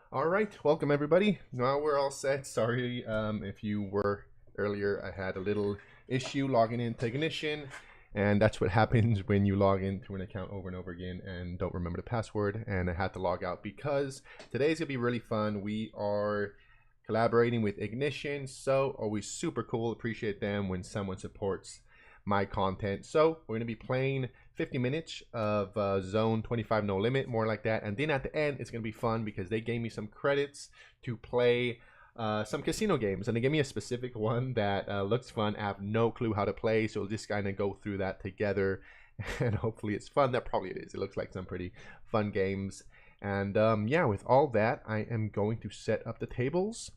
All right, welcome everybody. Now we're all set. Sorry if you were earlier. I had a little issue logging into Ignition, and that's what happens when you log into an account over and over again and don't remember the password. And I had to log out because today's gonna be really fun. We are collaborating with Ignition, so always super cool. Appreciate them when someone supports my content. So we're gonna be playing 50 minutes of Zone 25 No Limit, more like that. And then at the end, it's gonna be fun because they gave me some credits to play some casino games, and they gave me a specific one that looks fun. I have no clue how to play, so we'll just kind of go through that together, and hopefully it's fun. That probably it is. It looks like some pretty fun games. And yeah, with all that, I am going to set up the tables,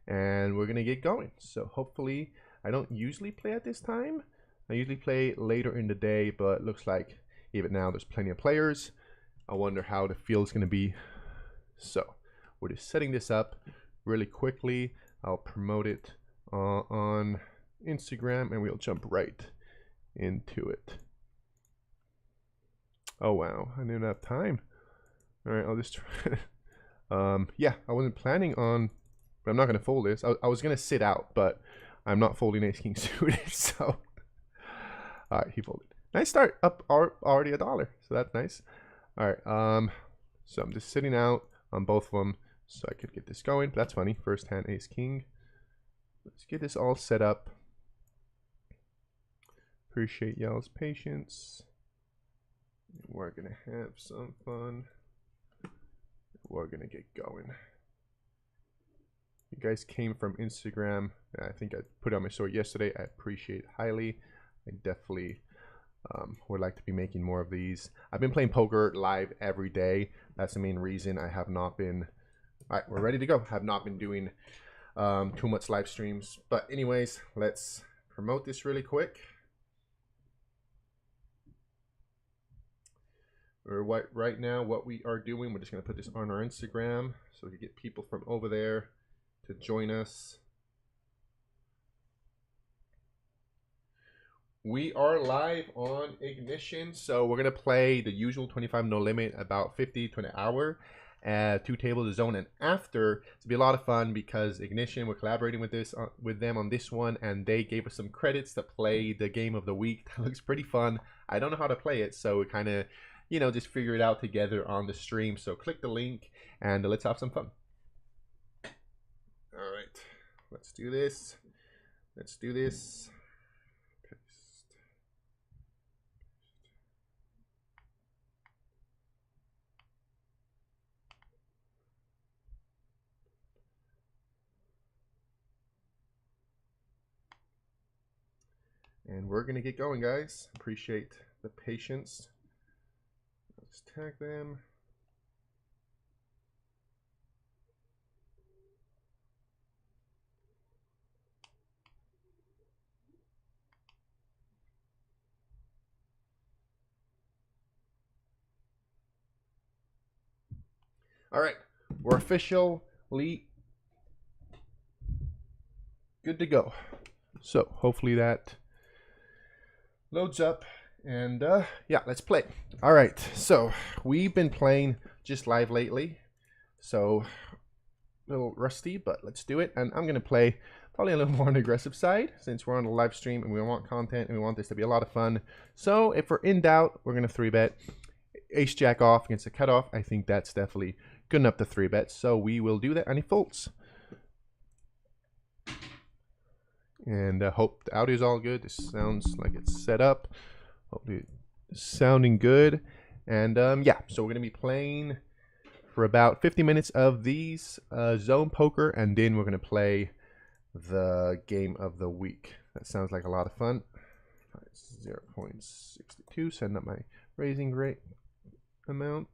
and we're gonna get going. So hopefully, I don't usually play at this time. I usually play later in the day, but looks like even now there's plenty of players. I wonder how the field's going to be. So we're just setting this up really quickly. I'll promote it on Instagram and we'll jump right into it. Oh wow, I didn't have time. All right, I'll just try. Yeah, I wasn't planning on, but I'm not going to fold this. I was going to sit out, but I'm not folding ace king suited, so. All right, he folded. Nice start, up already $1, so that's nice. All right, so I'm just sitting out on both of them so I could get this going. That's funny. First hand ace king. Let's get this all set up. Appreciate y'all's patience. We're gonna have some fun. We're gonna get going. You guys came from Instagram. I think I put it on my story yesterday. I appreciate it highly. I definitely would like to be making more of these. I've been playing poker live every day. That's the main reason I have not been. All right, we're ready to go. Have not been doing too much live streams. But anyways, let's promote this really quick. Right now, what we are doing, we're just going to put this on our Instagram so we can get people from over there to join us. We are live on Ignition, so we're gonna play the usual 25 No Limit, about 50 to an hour, 2 tables of Zone, and after it's gonna be a lot of fun because Ignition, we're collaborating with them on this one, and they gave us some credits to play the game of the week. That looks pretty fun. I don't know how to play it, so we kind of, you know, just figure it out together on the stream. So click the link and let's have some fun. All right, let's do this. Let's do this. And we're gonna get going, guys. Appreciate the patience. Let's tag them. All right, we're officially good to go. So hopefully that loads up, and yeah, let's play. All right, so we've been playing just live lately, so a little rusty, but let's do it. And I'm gonna play probably a little more on the aggressive side since we're on the live stream and we want content and we want this to be a lot of fun. So if we're in doubt, we're gonna 3-bet ace jack off against a cutoff. I think that's definitely good enough to 3-bet, so we will do that, and he folds. And hope the audio is all good. This sounds like it's set up. Hopefully it's sounding good. And yeah, so we're gonna be playing for about 50 minutes of these Zone Poker, and then we're gonna play the game of the week. That sounds like a lot of fun. 0.62, send up my raising rate amount.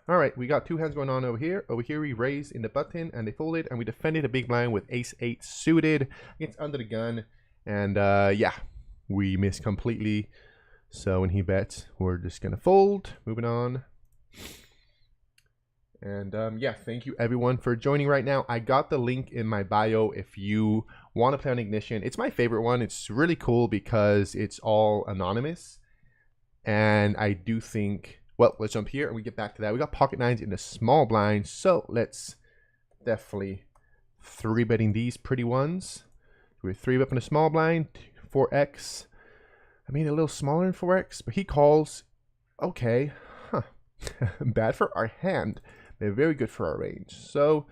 All right, we got 2 hands going on over here. Over here, we raised in the button and they folded, and we defended a big blind with ace-8 suited against under the gun. And yeah, we missed completely. So when he bets, we're just gonna fold. Moving on. And yeah, thank you everyone for joining right now. I got the link in my bio if you want to play on Ignition. It's my favorite one. It's really cool because it's all anonymous. And I do think Well, let's jump here and we get back to that. We got pocket nines in the small blind, so let's definitely 3-betting these pretty ones. We're 3-bet in the small blind, 4x. I mean, a little smaller than 4x, but he calls. Okay, huh. Bad for our hand, but very good for our range. So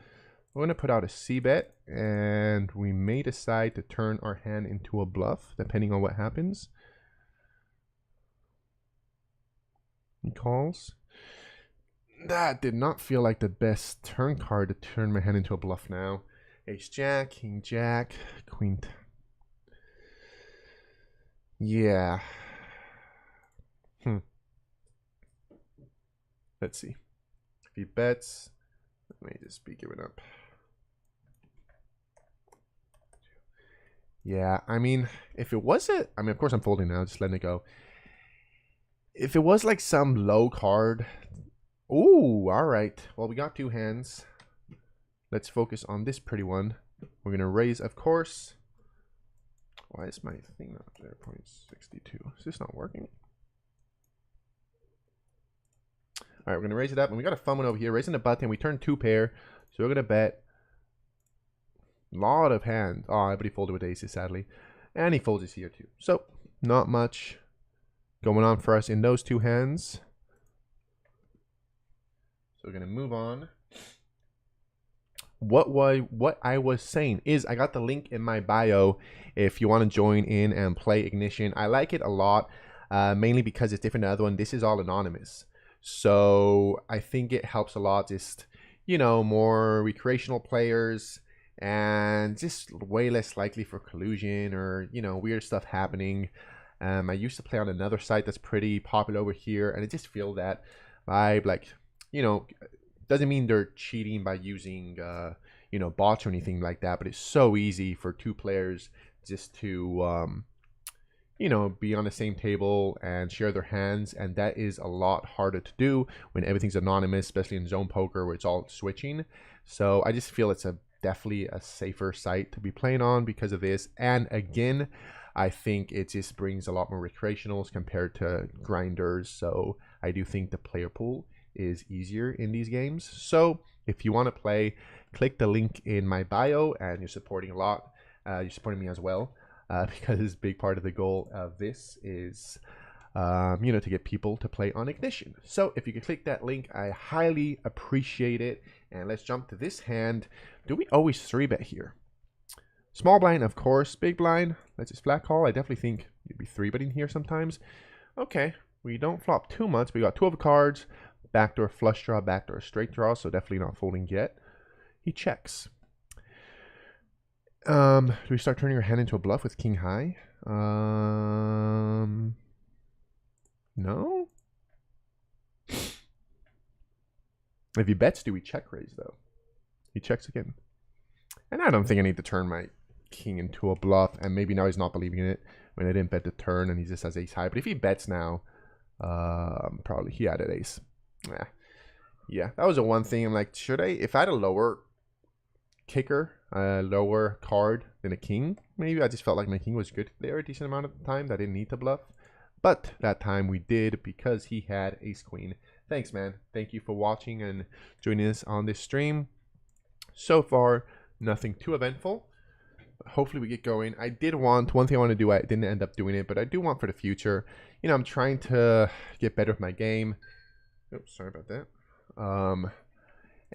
we're going to put out a c-bet, and we may decide to turn our hand into a bluff, depending on what happens. He calls. That did not feel like the best turn card to turn my hand into a bluff now. Ace Jack, King Jack, Queen. Yeah. Let's see. If he bets, let me just be giving up. Yeah, I mean, if it was it, I mean, of course I'm folding now, just letting it go. If it was like some low card, ooh, all right. Well, we got 2 hands. Let's focus on this pretty one. We're gonna raise, of course. Why is my thing not there? 0.62. Is this not working? All right, we're gonna raise it up, and we got a fun one over here. Raising the button, we turn 2 pair, so we're gonna bet. Lot of hand. Oh, everybody folded with aces, sadly, and he folds his here too. So not much going on for us in those 2 hands. So we're gonna move on. What I was saying is I got the link in my bio if you want to join in and play Ignition. I like it a lot, mainly because it's different than the other one. This is all anonymous, so I think it helps a lot. Just, you know, more recreational players, and just way less likely for collusion or, you know, weird stuff happening. I used to play on another site that's pretty popular over here, and I just feel that vibe, like, you know, doesn't mean they're cheating by using you know, bots or anything like that, but it's so easy for 2 players just to you know, be on the same table and share their hands, and that is a lot harder to do when everything's anonymous, especially in zone poker where it's all switching. So I just feel it's definitely a safer site to be playing on because of this. And again, I think it just brings a lot more recreationals compared to grinders, so I do think the player pool is easier in these games. So if you want to play, click the link in my bio, and you're supporting a lot. You're supporting me as well, because a big part of the goal of this is you know, to get people to play on Ignition. So if you could click that link, I highly appreciate it. And let's jump to this hand. Do we always 3-bet here? Small blind, of course. Big blind, let's just flat call. I definitely think you'd be 3-betting here sometimes. Okay, we don't flop too much. We got 2 of cards. Backdoor flush draw, backdoor straight draw, so definitely not folding yet. He checks. Do we start turning our hand into a bluff with king high? No? If he bets, do we check raise though? He checks again. And I don't think I need to turn my king into a bluff, and maybe now he's not believing in it when I didn't bet the turn and he just has ace high. But if he bets now, probably he added ace. Yeah, that was the one thing. I'm like, should I, if I had a lower kicker, a lower card than a king, maybe I just felt like my king was good there a decent amount of the time. That I didn't need to bluff, but that time we did because he had ace queen. Thanks, man. Thank you for watching and joining us on this stream. So far, nothing too eventful. Hopefully we get going. I did want, one thing I want to do, I didn't end up doing it, but I do want for the future, you know, I'm trying to get better with my game. Oops, sorry about that.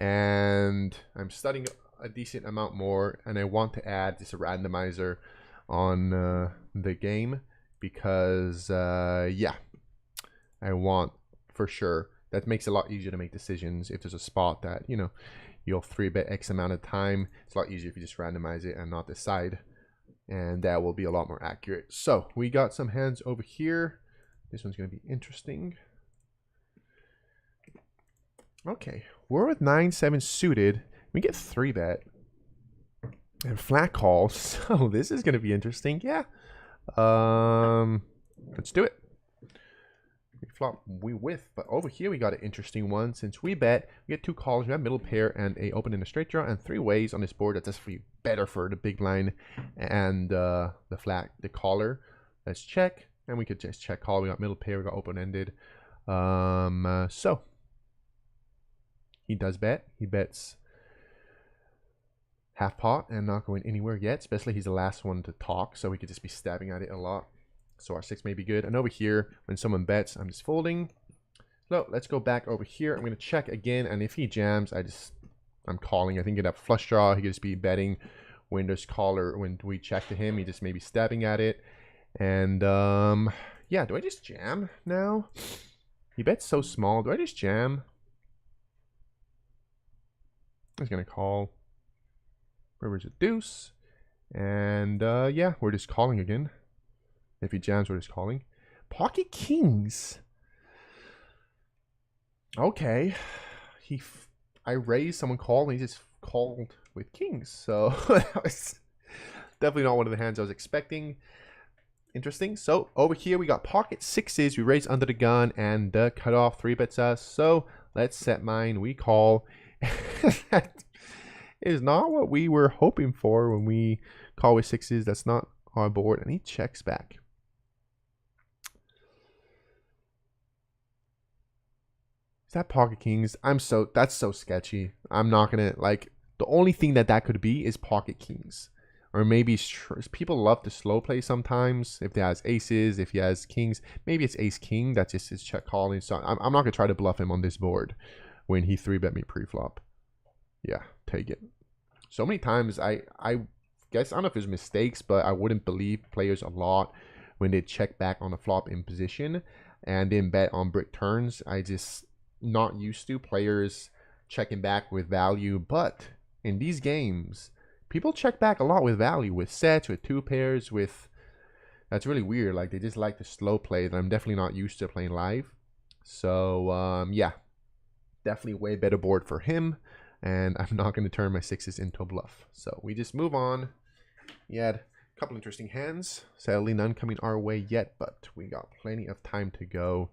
And I'm studying a decent amount more, and I want to add just a randomizer on the game because yeah, I want for sure. That makes it a lot easier to make decisions if there's a spot that, you know, you'll 3-bet X amount of time. It's a lot easier if you just randomize it and not decide, and that will be a lot more accurate. So we got some hands over here. This one's going to be interesting. Okay, we're with 9-7 suited. We get 3-bet and flat call. So this is going to be interesting. Yeah, let's do it. We flop, we whiff, but over here we got an interesting one. Since we bet, we get 2 calls. We have middle pair and a open and a straight draw, and 3 ways on this board. That's definitely better for the big blind and the flat, the caller. Let's check, and we could just check call. We got middle pair, we got open ended. So he does bet. He bets half pot and not going anywhere yet. Especially he's the last one to talk, so we could just be stabbing at it a lot. So our 6 may be good. And over here, when someone bets, I'm just folding. So let's go back over here. I'm going to check again, and if he jams, I'm calling. I think he'd have flush draw. He could just be betting when there's caller. When we check to him, he just may be stabbing at it. And yeah, do I just jam now? He bets so small. Do I just jam? He's going to call. River's a deuce. And yeah, we're just calling again. If he jams, we're just calling. Pocket kings. Okay. I raised, someone called, and he just called with kings. So that was definitely not one of the hands I was expecting. Interesting. So over here we got pocket sixes. We raise under the gun, and the cutoff 3-bets us. So let's set mine. We call. That is not what we were hoping for when we call with sixes. That's not our board, and he checks back. Is that pocket kings? That's so sketchy. I'm not gonna, like, the only thing that could be is pocket kings. Or maybe people love to slow play sometimes. If he has aces, if he has kings, maybe it's ace king. That's just his check calling. So I'm not gonna try to bluff him on this board when he 3-bet me pre-flop. Yeah, take it. So many times I guess, I don't know if it's mistakes, but I wouldn't believe players a lot when they check back on the flop in position and then bet on brick turns. I just not used to players checking back with value, but in these games people check back a lot with value, with sets, with 2 pairs, with, that's really weird. Like, they just like to slow play that I'm definitely not used to playing live. So yeah, definitely way better board for him, and I'm not going to turn my 6s into a bluff. So we just move on. We had a couple interesting hands, sadly none coming our way yet, but we got plenty of time to go.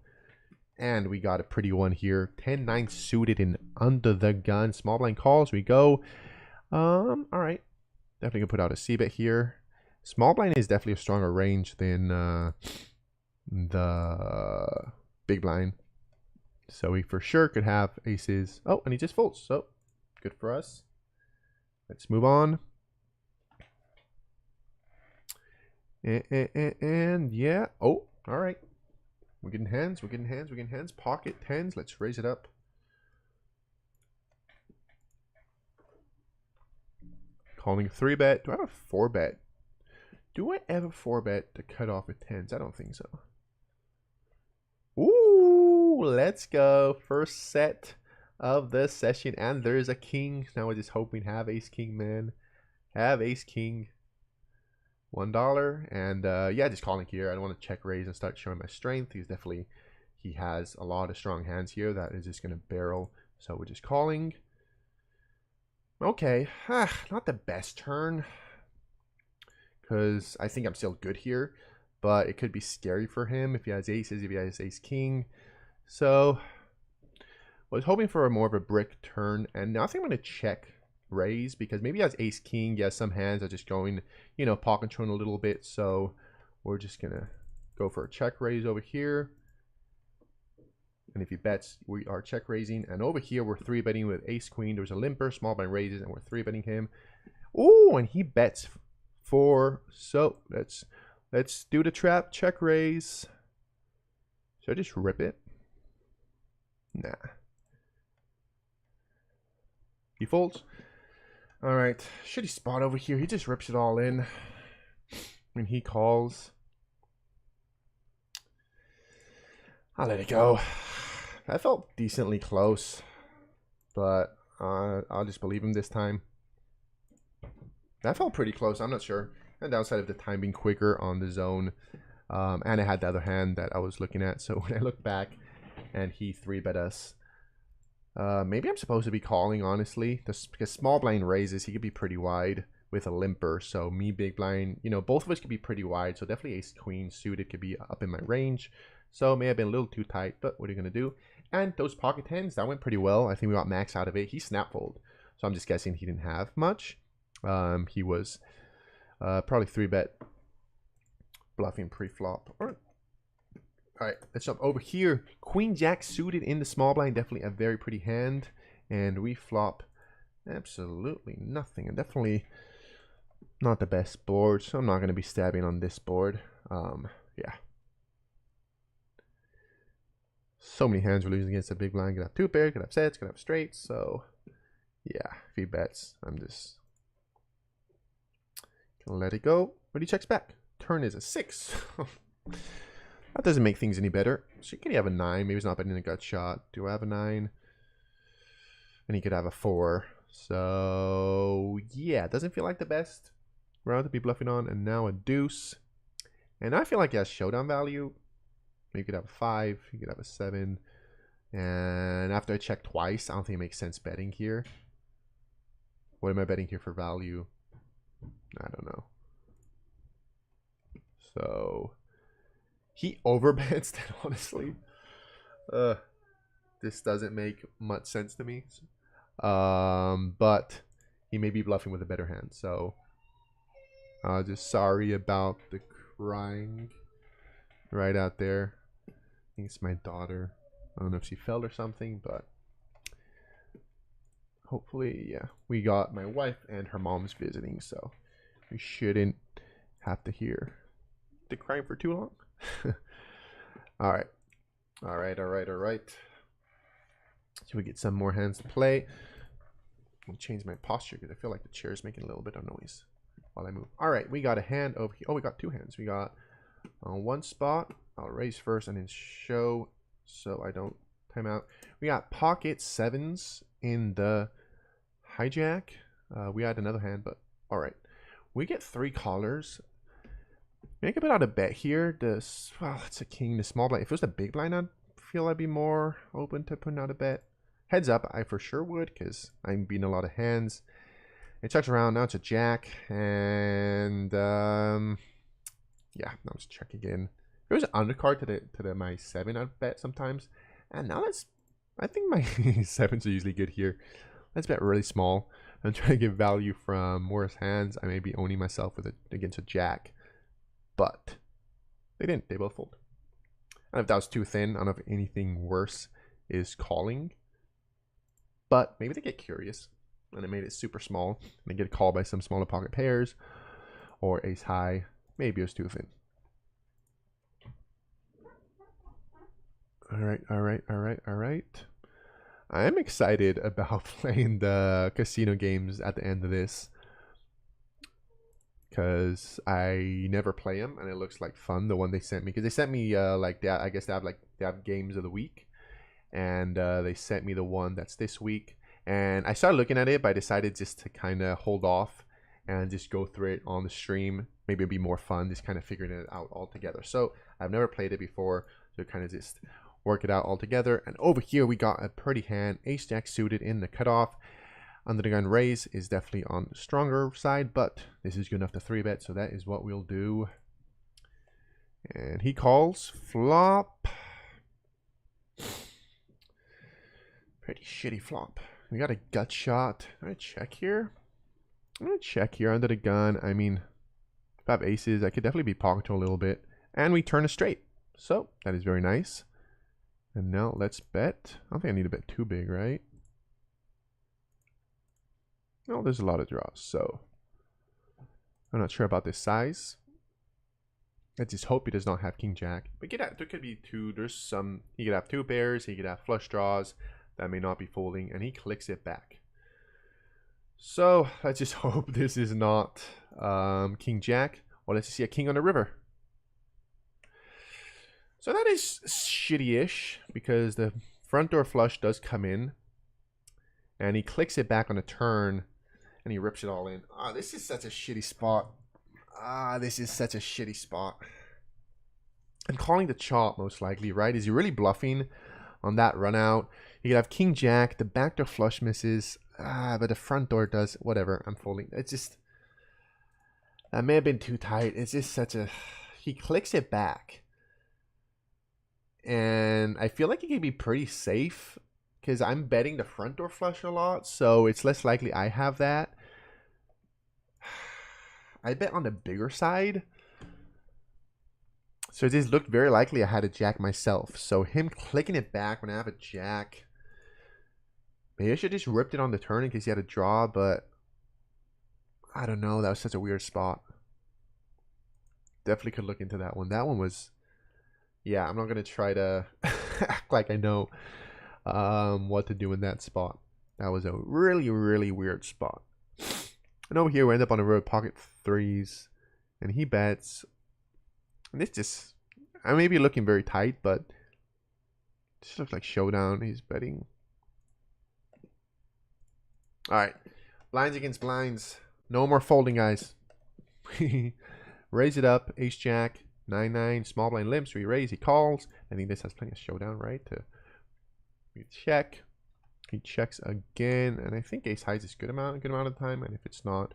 And we got a pretty one here. 10-9 suited in under the gun. Small blind calls. We go. All right. Definitely gonna put out a c-bet here. Small blind is definitely a stronger range than the big blind. So we for sure could have aces. Oh, and he just folds. So good for us. Let's move on. And yeah. Oh, all right. We're getting hands, we're getting hands, we're getting hands. Pocket 10s, let's raise it up. Calling 3-bet. Do I have a 4-bet? Do I ever 4-bet to cut off with 10s? I don't think so. Ooh, let's go. First set of the session, and there's a king. Now we're just hoping have ace king, man. Have ace king. $1, and yeah, just calling here. I don't want to check raise and start showing my strength. He has a lot of strong hands here that is just gonna barrel, so we're just calling. Okay, not the best turn, because I think I'm still good here, but it could be scary for him if he has aces, if he has ace king. So I was hoping for more of a brick turn, and now I think I'm gonna check raise, because maybe he has ace king. Yeah, some hands are just going, you know, pocket control a little bit, so we're just gonna go for a check raise over here. And if he bets, we are check raising. And over here we're 3-betting with ace queen. There's a limper, small blind raises, and we're 3-betting him. Oh, and he bets 4. So let's do the trap. Check raise. Should I just rip it? Nah. He folds. All right, shitty spot over here. He just rips it all in when he calls. I'll let it go. That felt decently close, but I'll just believe him this time. That felt pretty close. I'm not sure. And downside of the time being quicker on the zone, and I had the other hand that I was looking at. So when I look back, and he 3-bet us. Maybe I'm supposed to be calling, honestly, because small blind raises, he could be pretty wide with a limper. So me big blind, you know, both of us could be pretty wide. So definitely ace queen suited could be up in my range. So it may have been a little too tight, but what are you gonna do? And those pocket 10s, that went pretty well. I think we got max out of it. He snap fold, so I'm just guessing he didn't have much. He was probably 3-bet bluffing pre-flop. Or All right, let's jump over here. Queen Jack suited in the small blind. Definitely a very pretty hand. And we flop absolutely nothing. And definitely not the best board. So I'm not going to be stabbing on this board. Yeah. So many hands we're losing against a big blind. Could have two pair, could have sets, could have straights. So yeah, if he bets, I'm just gonna let it go. But he checks back. Turn is a 6. That doesn't make things any better. So can he have a 9? Maybe he's not betting a gut shot. Do I have a 9? And he could have a 4. So yeah, it doesn't feel like the best round to be bluffing on. And now a deuce. And I feel like he has showdown value. Maybe you could have a 5. You could have a 7. And after I check twice, I don't think it makes sense betting here. What am I betting here for value? I don't know. So he overbets that, honestly. This doesn't make much sense to me. But he may be bluffing with a better hand. So just sorry about the crying right out there. I think it's my daughter. I don't know if she fell or something, but hopefully, yeah. We got my wife and her mom's visiting, so we shouldn't have to hear the crying for too long. All right. All right, all right, all right. So we get some more hands to play. I'll change my posture because I feel like the chair is making a little bit of noise while I move. All right, we got a hand over here. Oh, we got two hands. We got on one spot. I'll raise first and then show so I don't time out. We got pocket 7s in the hijack. We had another hand, but all right. We get 3 callers. Make a bit out of bet here. This, well, it's a king, the small blind. If it was a big blind, I'd feel I'd be more open to putting out a bet. Heads up, I for sure would, because I'm beating a lot of hands. It checks around. Now it's a jack, and yeah, now let's check again. If it was an undercard to the my 7, I'd bet sometimes. And now let's, I think my 7s are usually good here. Let's bet really small. I'm trying to get value from worse hands. I may be owning myself with against a jack. But they didn't. They both fold. And if that was too thin, I don't know if anything worse is calling. But maybe they get curious and they made it super small. And they get called by some smaller pocket pairs or ace high. Maybe it was too thin. All right, all right, all right, all right. I am excited about playing the casino games at the end of this, because I never play them and it looks like fun. The one they sent me, because they sent me like that. I guess they have games of the week, and they sent me the one that's this week. And I started looking at it, but I decided just to kind of hold off and just go through it on the stream. Maybe it'd be more fun just kind of figuring it out all together. So I've never played it before, so kind of just work it out all together. And over here we got a pretty hand, ace jack suited in the cutoff. Under the gun raise is definitely on the stronger side, but this is good enough to 3-bet, so that is what we'll do. And he calls flop. Pretty shitty flop. We got a gut shot. I'm gonna check here. I'm gonna check here under the gun. I mean, if I have aces, I could definitely be pocket a little bit. And we turn a straight. So that is very nice. And now let's bet. I don't think I need to bet too big, right? No, there's a lot of draws, so I'm not sure about this size. Let's just hope he does not have king jack. But there could be two. There's some. He could have 2 pairs. He could have flush draws that may not be folding, and he clicks it back. So let's just hope this is not king jack. Or let's just see a king on the river. So that is shitty-ish because the front door flush does come in, and he clicks it back on a turn. And he rips it all in. Ah, this is such a shitty spot. This is such a shitty spot. I'm calling the chop most likely, right? Is he really bluffing on that run out? You could have king jack. The backdoor flush misses. But the front door does. Whatever. I'm folding. It's just, that may have been too tight. It's just such a, he clicks it back. And I feel like he can be pretty safe, because I'm betting the front door flush a lot, so it's less likely I have that. I bet on the bigger side. So this looked very likely I had a jack myself. So him clicking it back when I have a jack. Maybe I should just ripped it on the turn in case he had a draw, but I don't know. That was such a weird spot. Definitely could look into that one. That one was, yeah, I'm not going to try to act like I know what to do in that spot. That was a really, really weird spot. And over here, we end up on a road pocket threes. And he bets. And this just, I may be looking very tight, but this looks like showdown. He's betting. All right. Blinds against blinds. No more folding, guys. Raise it up. Ace jack. 9-9. Small blind limps. We raise. He calls. I think this has plenty of showdown, right? To check. He checks again. And I think ace highs is good amount of time. And if it's not,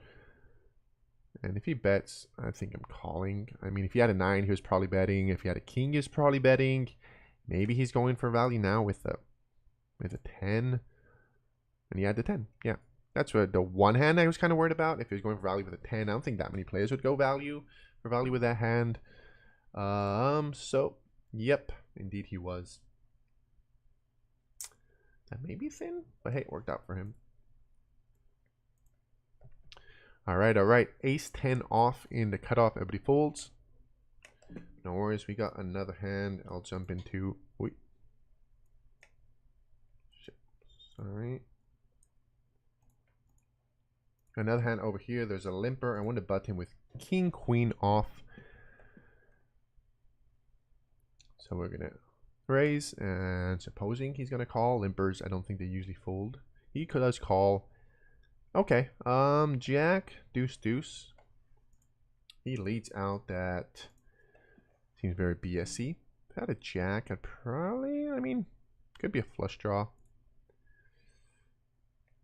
and if he bets, I think I'm calling. I mean, if he had a 9, he was probably betting. If he had a king, he was probably betting. Maybe he's going for value now with a 10. And he had the 10. Yeah. That's what the one hand I was kind of worried about. If he was going for value with a 10, I don't think that many players would go for value with that hand. So, yep. Indeed he was. That may be thin, but hey, it worked out for him. All right. Ace 10 off in the cutoff. Everybody folds. No worries. We got another hand. I'll jump into. Wait. Shit. Sorry. Another hand over here. There's a limper. I want to butt him with king, queen off. So we're going to raise. And supposing he's going to call. Limpers, I don't think they usually fold. He does call. Okay, jack, deuce, deuce. He leads out that. Seems very BSy. If I had a jack, I'd probably, I mean, could be a flush draw.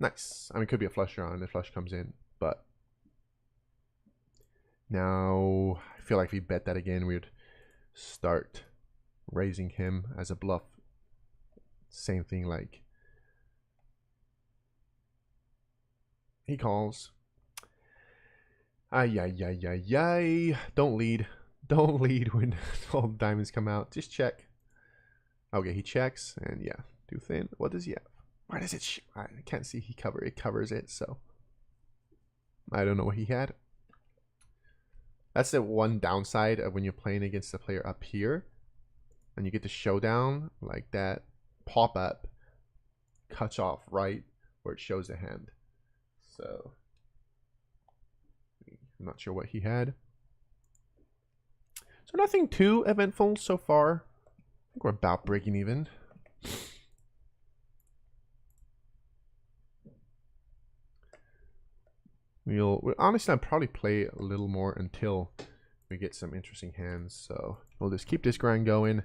Nice. I mean, could be a flush draw and the flush comes in, but now I feel like if we bet that again, we would start raising him as a bluff. Same thing like. He calls. Ay. Don't lead. Don't lead when all the diamonds come out. Just check. Okay, he checks. And yeah, too thin. What does he have? Why does it? I can't see. It covers it. So I don't know what he had. That's the one downside of when you're playing against the player up here. And you get the showdown. Like that pop up cuts off right where it shows the hand. So, I'm not sure what he had. So nothing too eventful so far. I think we're about breaking even. We'll honestly, I'll probably play a little more until we get some interesting hands. So we'll just keep this grind going.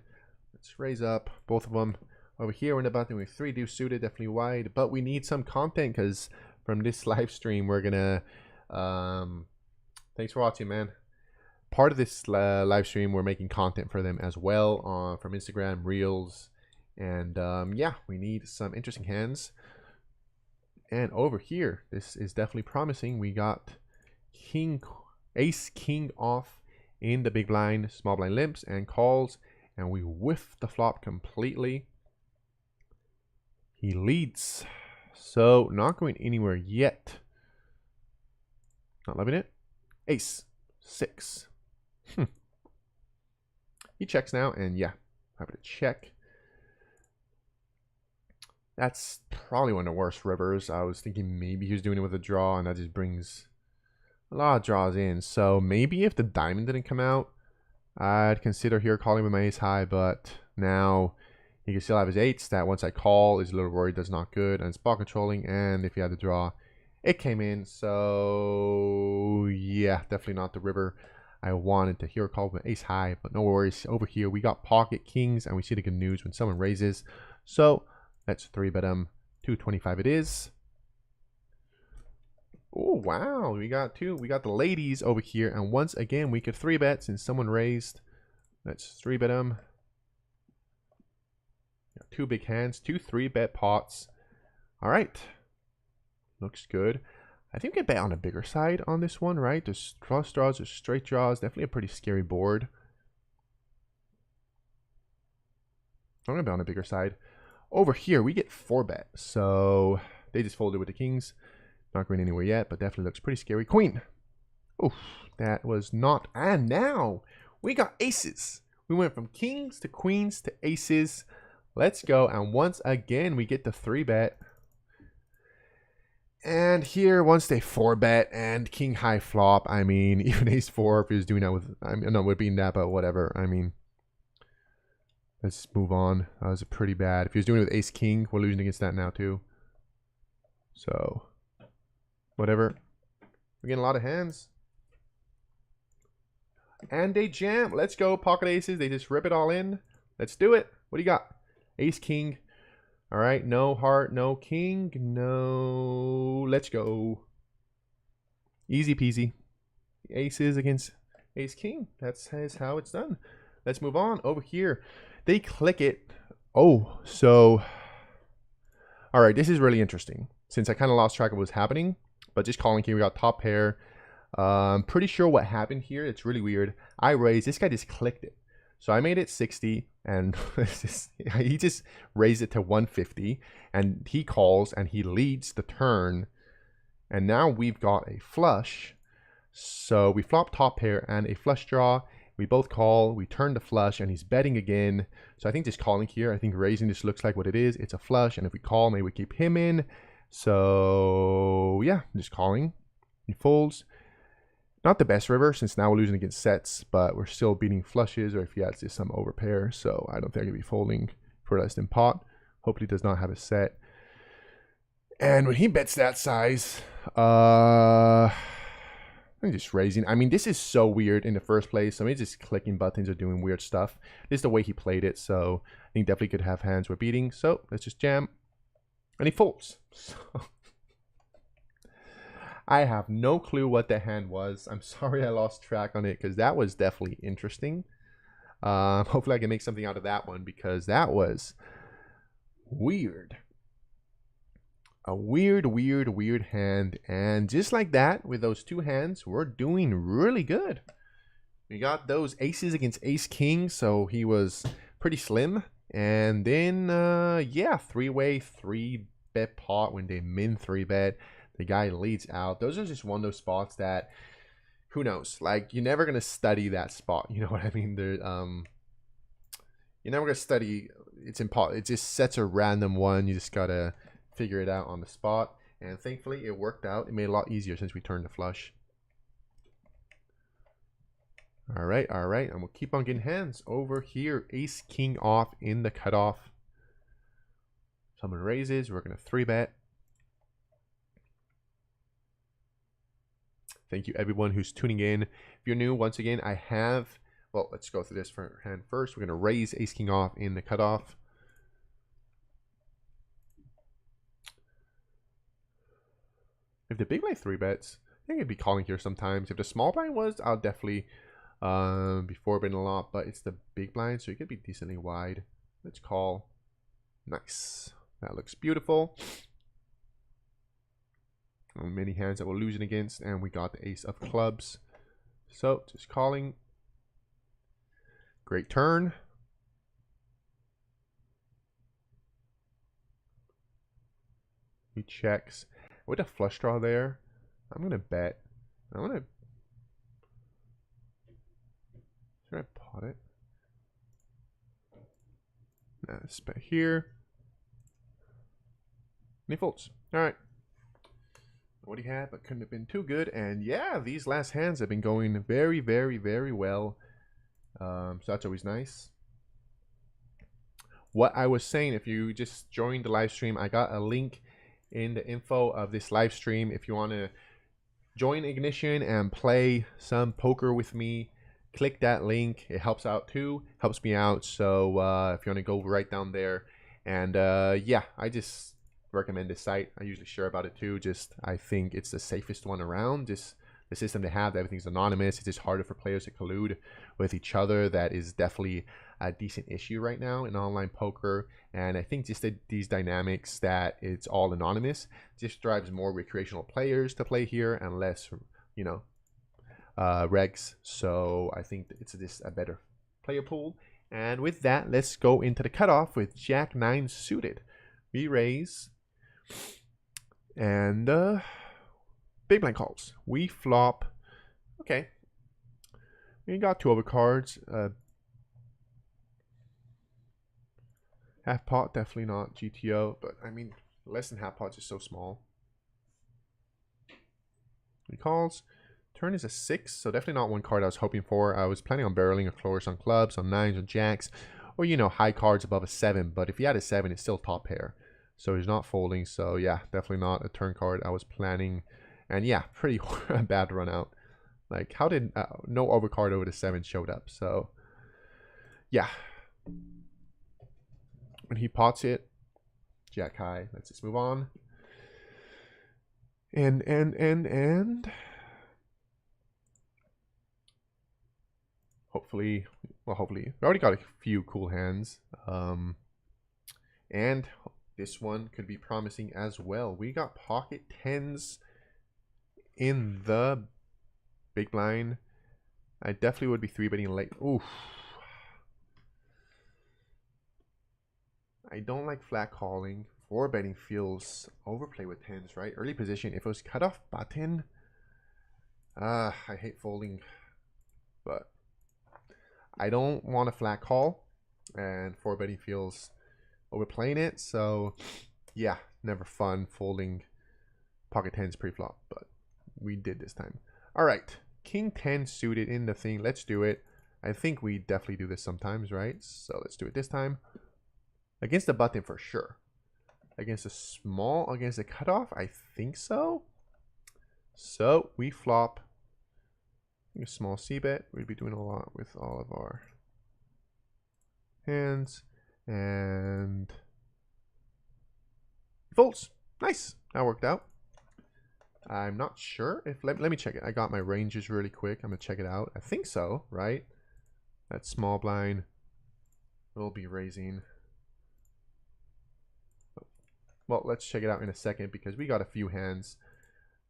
Let's raise up both of them. Over here, we're in the button with 3 deuce suited, definitely wide, but we need some content because from this live stream, we're gonna thanks for watching, man. Part of this live stream, we're making content for them as well from Instagram Reels, and yeah, we need some interesting hands. And over here, this is definitely promising. We got ace king off in the big blind, small blind limps and calls, and we whiff the flop completely. He leads. So, not going anywhere yet. Not loving it. Ace. 6. He checks now, and yeah, happy to check. That's probably one of the worst rivers. I was thinking maybe he was doing it with a draw, and that just brings a lot of draws in. So, maybe if the diamond didn't come out, I'd consider here calling with my ace high, but now he can still have his 8s that once I call is a little worried does not good, and it's ball controlling, and if he had the draw, it came in. So yeah, definitely not the river I wanted to hear call with ace high, but no worries. Over here we got pocket kings, and we see the good news when someone raises. So let's 3-bet him. 225 it is. Oh wow, we got the ladies over here, and once again we could 3-bet since someone raised. Let's 3-bet him. 2 big hands, 2 3-bet pots. All right, looks good. I think we can bet on a bigger side on this one, right? There's flush draws, there's straight draws. Definitely a pretty scary board. I'm gonna be on the bigger side. Over here, we get 4-bet. So they just folded with the kings. Not going anywhere yet, but definitely looks pretty scary. Queen. Oof, that was not. And now we got aces. We went from kings to queens to aces. Let's go. And once again, we get the 3-bet. And here, once they 4-bet and king high flop, I mean, even ace 4, if he was doing that with, I mean, no, with being that, but whatever. I mean, let's move on. That was pretty bad. If he was doing it with ace king, we're losing against that now too. So, whatever. We're getting a lot of hands. And they jam. Let's go. Pocket aces. They just rip it all in. Let's do it. What do you got? Ace king. All right. No heart. No king. No. Let's go. Easy peasy. Aces against ace king. That's how it's done. Let's move on. Over here. They click it. Oh, so. All right. This is really interesting. Since I kind of lost track of what's happening. But just calling here. We got top pair. I'm pretty sure what happened here. It's really weird. I raised. This guy just clicked it. So I made it 60. And he just raised it to 150. And he calls. And he leads the turn. And now we've got a flush. So we flop top pair and a flush draw. We both call. We turn the flush. And he's betting again. So I think just calling here. I think raising this looks like what it is. It's a flush. And if we call, maybe we keep him in. So yeah, just calling. He folds. Not the best river, since now we're losing against sets, but we're still beating flushes, or if he has just some overpair, so I don't think I could be folding for less than pot. Hopefully does not have a set. And when he bets that size, I'm just raising. I mean, this is so weird in the first place. I mean, just clicking buttons or doing weird stuff. This is the way he played it, so I think definitely could have hands we're beating. So let's just jam. And he folds. So I have no clue what the hand was. I'm sorry I lost track on it because that was definitely interesting. Hopefully I can make something out of that one because that was weird. A weird hand. And just like that, with those two hands, we're doing really good. We got those aces against ace king, so he was pretty slim. And then, yeah, 3-way, 3-bet pot when they min 3-bet. The guy leads out. Those are just one of those spots that, who knows? Like, you're never gonna study that spot. You know what I mean? There, you're never gonna study. It's impossible. It just sets a random one. You just gotta figure it out on the spot. And thankfully, it worked out. It made it a lot easier since we turned the flush. All right, and we'll keep on getting hands over here. Ace king off in the cutoff. Someone raises. We're gonna 3-bet. Thank you, everyone who's tuning in. If you're new, once again, I have, well, let's go through this for hand first. We're going to raise ace king off in the cutoff. If the big blind 3-bets, I think I'd be calling here sometimes. If the small blind was, I'll definitely be 4-betting a lot, but it's the big blind, so it could be decently wide. Let's call. Nice. That looks beautiful. Many hands that we're losing against, and we got the ace of clubs. So just calling. Great turn. He checks with a flush draw there. I'm gonna bet. Should I pot it? Nah, let's bet here. And he folds. All right. What he had, but couldn't have been too good. And yeah, these last hands have been going very well. So that's always nice. What I was saying, if you just joined the live stream, I got a link in the info of this live stream. If you want to join Ignition and play some poker with me, click that link. It helps out too, helps me out. So if you want to go right down there, and yeah, I just recommend this site. I usually share about it too. Just I think it's the safest one around. Just the system they have, everything's anonymous. It's just harder for players to collude with each other. That is definitely a decent issue right now in online poker. And I think just these dynamics that it's all anonymous just drives more recreational players to play here and less, you know, regs. So I think it's just a better player pool. And with that, let's go into the cutoff with Jack 9 suited. We raise. And big blind calls. We flop. Okay. We got 2 overcards. Half pot, definitely not GTO. But I mean, less than half pot is so small. He calls. Turn is a 6, so definitely not one card I was hoping for. I was planning on barreling a flourish on clubs, on 9s, on jacks, or you know, high cards above a 7. But if he had a 7, it's still top pair, so he's not folding. So yeah, definitely not a turn card I was planning. And yeah, pretty bad run out. Like, how did no overcard over the 7 showed up? So yeah, when he pots it, jack high. Let's just move on. And hopefully, well, hopefully, we already got a few cool hands. And this one could be promising as well. We got pocket 10s in the big blind. I definitely would be 3-betting late. Oof. I don't like flat calling. 4-betting feels overplay with 10s, right? Early position, if it was cut off button, I hate folding, but I don't want a flat call, and 4-betting feels overplaying it. So yeah, never fun folding pocket 10s pre-flop, but we did this time. All right, king 10 suited in the thing. Let's do it. I think we definitely do this sometimes, right? So let's do it this time. Against the button for sure. Against a small, against a cutoff, I think so. So we flop a small c-bet. We'd be doing a lot with all of our hands. And folds. Nice. That worked out. I'm not sure if, let me check it. I got my ranges really quick. I'm gonna check it out. I think so, right? That small blind will be raising. Well, let's check it out in a second because we got a few hands.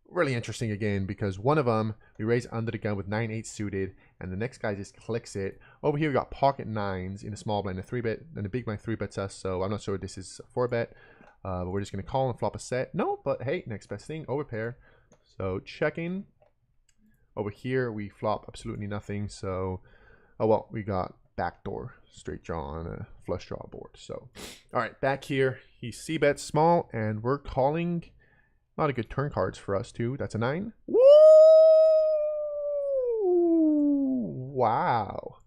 Really interesting again because one of them we raise under the gun with 9-8 suited, and the next guy just clicks it. Over here we got pocket 9s in a small blind, a 3-bet, and the big blind 3-bets us. So I'm not sure if this is a 4-bet, but we're just gonna call and flop a set. No, but hey, next best thing, overpair. So checking. Over here we flop absolutely nothing. So oh well, we got backdoor straight draw on a flush draw board. So all right, back here he c-bets small, and we're calling. A lot of good turn cards for us too. That's a 9. Woo! Wow,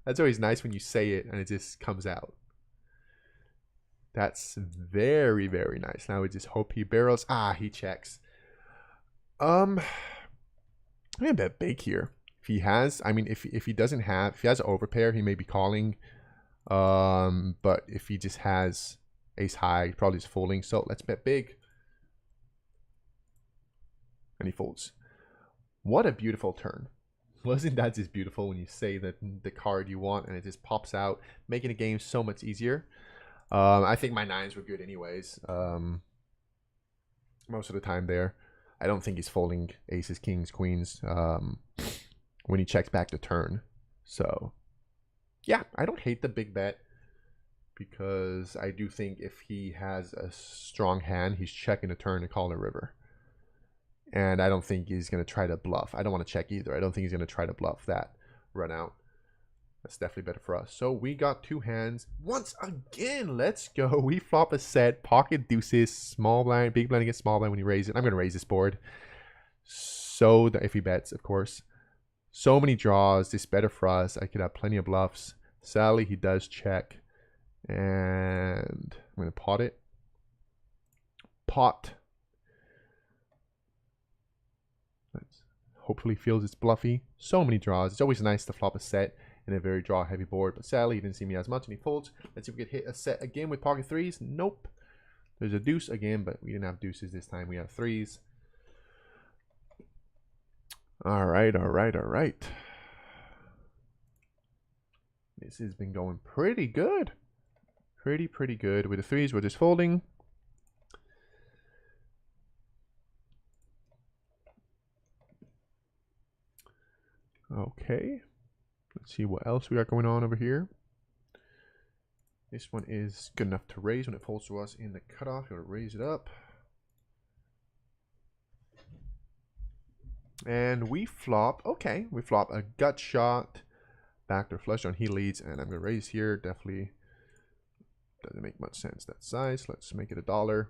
that's always nice when you say it and it just comes out. That's very, very nice. Now we just hope he barrels. He checks. I'm gonna bet big here. If he has, I mean, if he doesn't have, if he has an overpair, he may be calling. But if he just has ace high, probably is folding. So let's bet big. And he folds. What a beautiful turn. Wasn't that just beautiful when you say that the card you want and it just pops out, making the game so much easier? I think my 9s were good anyways. Most of the time there. I don't think he's folding aces, kings, queens when he checks back the turn. So yeah, I don't hate the big bet because I do think if he has a strong hand, he's checking the turn and calling a river. And I don't think he's going to try to bluff. I don't want to check either. I don't think he's going to try to bluff that run out. That's definitely better for us. So we got 2 hands. Once again, let's go. We flop a set, pocket deuces, small blind, big blind against small blind when you raise it. I'm going to raise this board. So that if he bets, of course. So many draws. This is better for us. I could have plenty of bluffs. Sadly, he does check. And I'm going to pot it. Pot. Hopefully feels it's bluffy. So many draws. It's always nice to flop a set in a very draw heavy board, but sadly he didn't see me as much and he folds. Let's see if we could hit a set again with pocket 3s. Nope. There's a deuce again, but we didn't have deuces this time. We have 3s. All right, all right, all right. This has been going pretty good. Pretty good. With the 3s, we're just folding. Okay. Let's see what else we got going on over here. This one is good enough to raise when it falls to us in the cutoff. You'll raise it up. And we flop. Okay, we flop a gut shot. Backdoor flush on he leads, and I'm going to raise here. Definitely doesn't make much sense that size. Let's make it $1.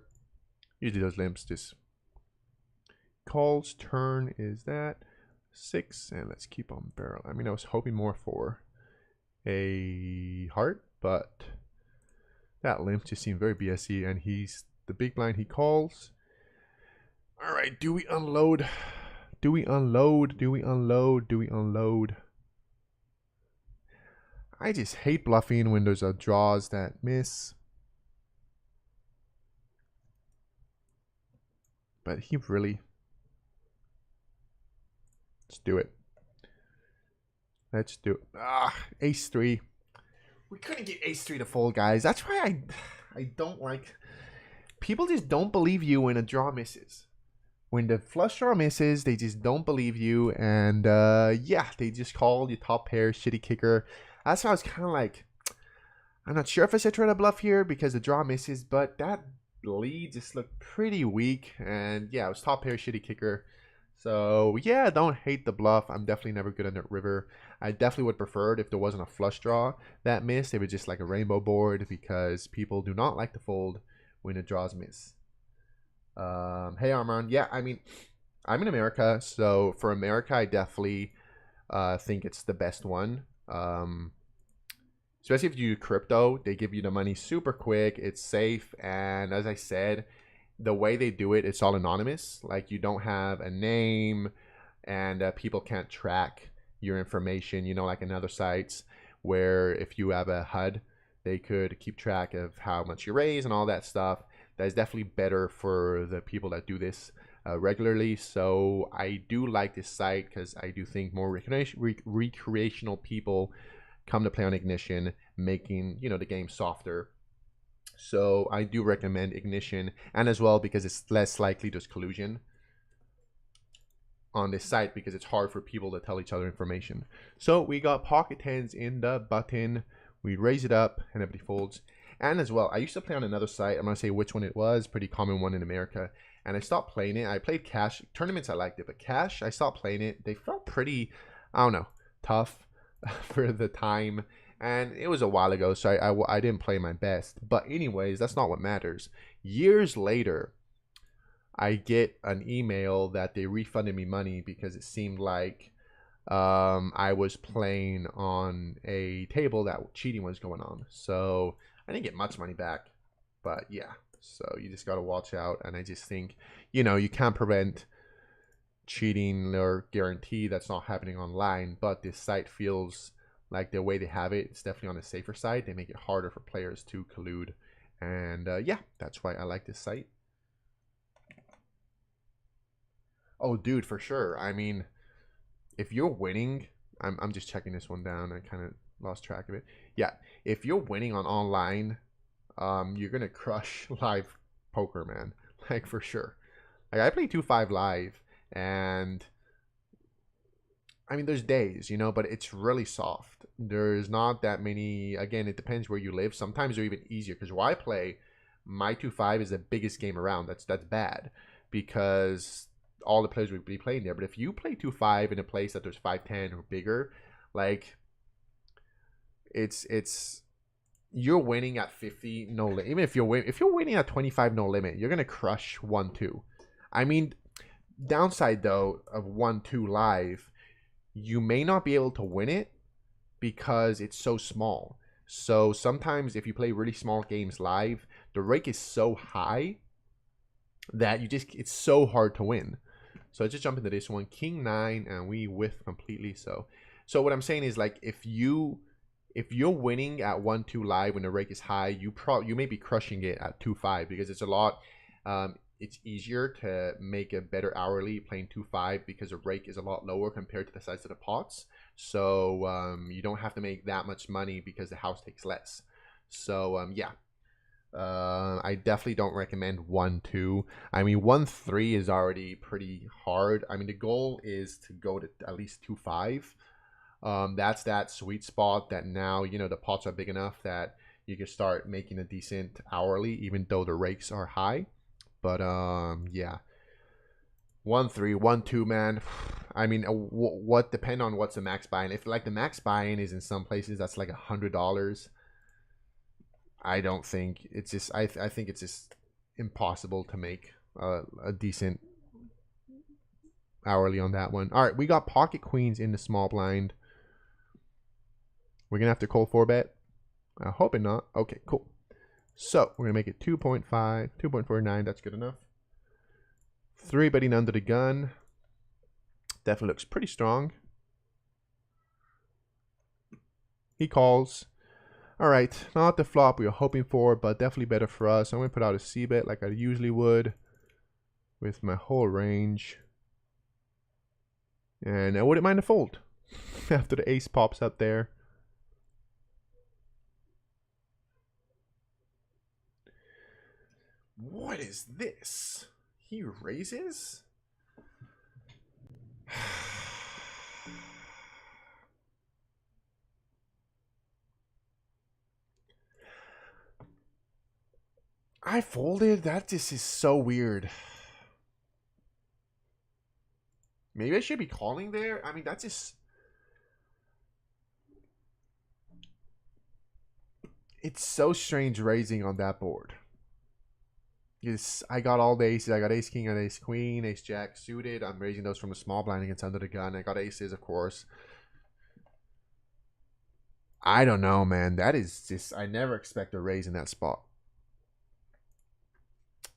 Usually those limps just calls. Turn is that 6, and let's keep on barrel. I mean, I was hoping more for a heart, but that limp just seemed very BSy, and he's the big blind. He calls. All right, do we unload? Do we unload? Do we unload? Do we unload? I just hate bluffing when there's a draws that miss. But he really... Let's do it. Let's do it. Ace 3. We couldn't get ace 3 to fold, guys. That's why I don't like... People just don't believe you when a draw misses. When the flush draw misses, they just don't believe you. And yeah, they just call your top pair shitty kicker. That's why I was kind of like, I'm not sure if I should try to bluff here because the draw misses. But that lead just looked pretty weak. And yeah, it was top pair shitty kicker. So yeah, don't hate the bluff. I'm definitely never good on the river. I definitely would prefer it if there wasn't a flush draw that missed. It was just like a rainbow board because people do not like to fold when the draws miss. Hey Armand, yeah, I mean, I'm in America, so for America, I definitely think it's the best one. Especially if you do crypto, they give you the money super quick. It's safe, and as I said, the way they do it, it's all anonymous. Like you don't have a name, and people can't track your information. You know, like in other sites where if you have a HUD, they could keep track of how much you raise and all that stuff. That is definitely better for the people that do this regularly. So I do like this site because I do think more recreational people come to play on Ignition, making, you know, the game softer. So I do recommend Ignition, and as well because it's less likely there's collusion on this site because it's hard for people to tell each other information. So we got pocket tens in the button. We raise it up and everybody folds. And as well, I used to play on another site. I'm going to say which one it was. Pretty common one in America. And I stopped playing it. I played cash. Tournaments, I liked it. But cash, I stopped playing it. They felt pretty, I don't know, tough for the time. And it was a while ago, so I didn't play my best. But anyways, that's not what matters. Years later, I get an email that they refunded me money because it seemed like I was playing on a table that cheating was going on. So I didn't get much money back, but yeah, so you just got to watch out. And I just think, you know, you can't prevent cheating or guarantee that's not happening online, but this site feels like the way they have it, it's definitely on the safer side. They make it harder for players to collude. And yeah, that's why I like this site. Oh, dude, for sure. I mean, if you're winning, I'm just checking this one down. I kind of lost track of it. Yeah, if you're winning on online, you're gonna crush live poker, man. Like for sure. Like I play 2-5 live, and I mean there's days, you know, but it's really soft. There's not that many. Again, it depends where you live. Sometimes they're even easier because where I play, my 2-5 is the biggest game around. That's bad because all the players would be playing there. But if you play 2-5 in a place that there's 5-10 or bigger, like it's you're winning at 50 no limit. Even if you're winning at 25 no limit, you're gonna crush 1-2. I mean, downside though of 1-2 live, you may not be able to win it because it's so small. So sometimes if you play really small games live, the rake is so high that it's so hard to win. So let's just jump into this one. King 9, and we whiff completely. So what I'm saying is, like, if you're winning at 1-2 live when the rake is high, you may be crushing it at 2-5 because it's a lot. It's easier to make a better hourly playing 2-5 because the rake is a lot lower compared to the size of the pots. So you don't have to make that much money because the house takes less. So yeah. I definitely don't recommend 1-2. I mean, 1-3 is already pretty hard. I mean, the goal is to go to at least 2-5. That's that sweet spot that now, you know, the pots are big enough that you can start making a decent hourly, even though the rakes are high. But yeah, 1-3, 1-2, man. I mean, what depend on what's the max buy-in. If like the max buy-in is in some places that's like $100, I don't think it's just. I think it's just impossible to make a decent hourly on that one. All right, we got pocket queens in the small blind. We're gonna have to call 4-bet. I hope it not. Okay, cool. So we're gonna make it 2.5, 2.49. That's good enough. 3-betting under the gun. Definitely looks pretty strong. He calls. All right, not the flop we were hoping for, but definitely better for us. I'm gonna put out a C-bet like I usually would with my whole range. And I wouldn't mind a fold after the ace pops up there. What is this? He raises? I folded? That just is so weird. Maybe I should be calling there? I mean, that's just... It's so strange raising on that board. Yes, I got all the aces. I got ace king and ace queen, ace jack suited. I'm raising those from a small blind against under the gun. I got aces, of course. I don't know, man. That is just... I never expect a raise in that spot.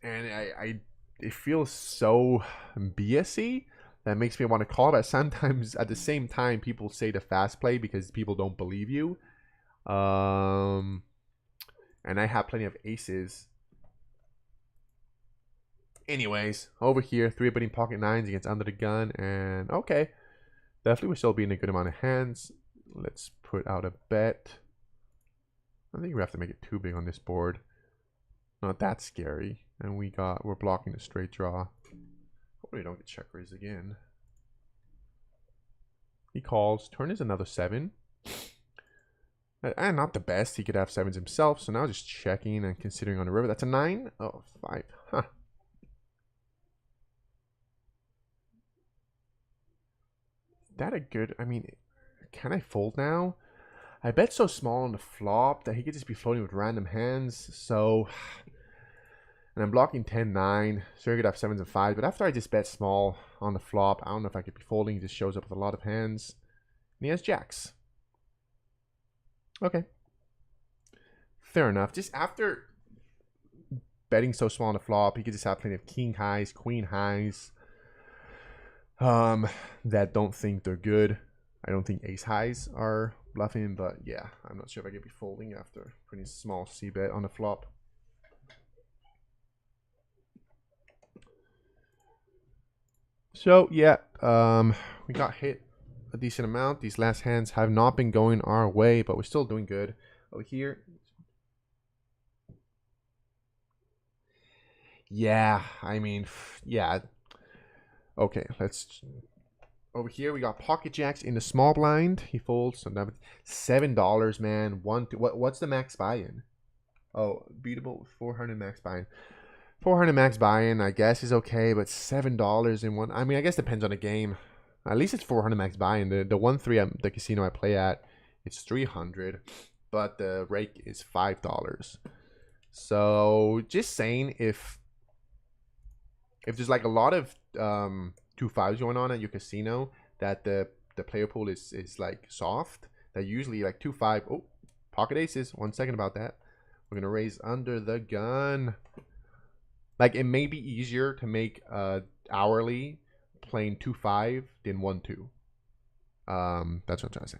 And it feels so BS-y. That makes me want to call that. Sometimes at the same time, people say the fast play because people don't believe you. And I have plenty of aces. Anyways, over here, 3-betting pocket nines against under the gun. And okay, definitely we're still being a good amount of hands. Let's put out a bet. I think we have to make it too big on this board. Not that scary. And we're blocking the straight draw. Hopefully we don't get check raised again. He calls. Turn is another 7. And not the best. He could have 7s himself. So now just checking and considering on the river. That's a 9. Oh, 5. Huh. Is that a good... I mean, can I fold now? I bet so small on the flop that he could just be floating with random hands. So... And I'm blocking 10-9. So he could have 7s and 5s. But after I just bet small on the flop, I don't know if I could be folding. He just shows up with a lot of hands. And he has jacks. Okay. Fair enough. Just after betting so small on the flop, he could just have plenty of king highs, queen highs. That don't think they're good. I don't think ace highs are bluffing. But yeah, I'm not sure if I could be folding after putting a small c-bet on the flop. So yeah, we got hit a decent amount. These last hands have not been going our way, but we're still doing good. Over here, yeah, I mean, yeah. Okay, let's. Over here, we got pocket jacks in the small blind. He folds. So $7, man. What's the max buy-in? Oh, beatable 400 max buy-in. 400 max buy-in, I guess, is okay, but $7 in one. I mean, I guess depends on the game. At least it's 400 max buy-in. The 1-3 the casino I play at, it's 300, but the rake is $5. So just saying, if there's like a lot of 2-5s going on at your casino, that the player pool is like soft, that usually like 2-5. Oh, pocket aces. 1 second about that. We're gonna raise under the gun. Like, it may be easier to make hourly playing 2-5 than 1-2. That's what I'm trying to say.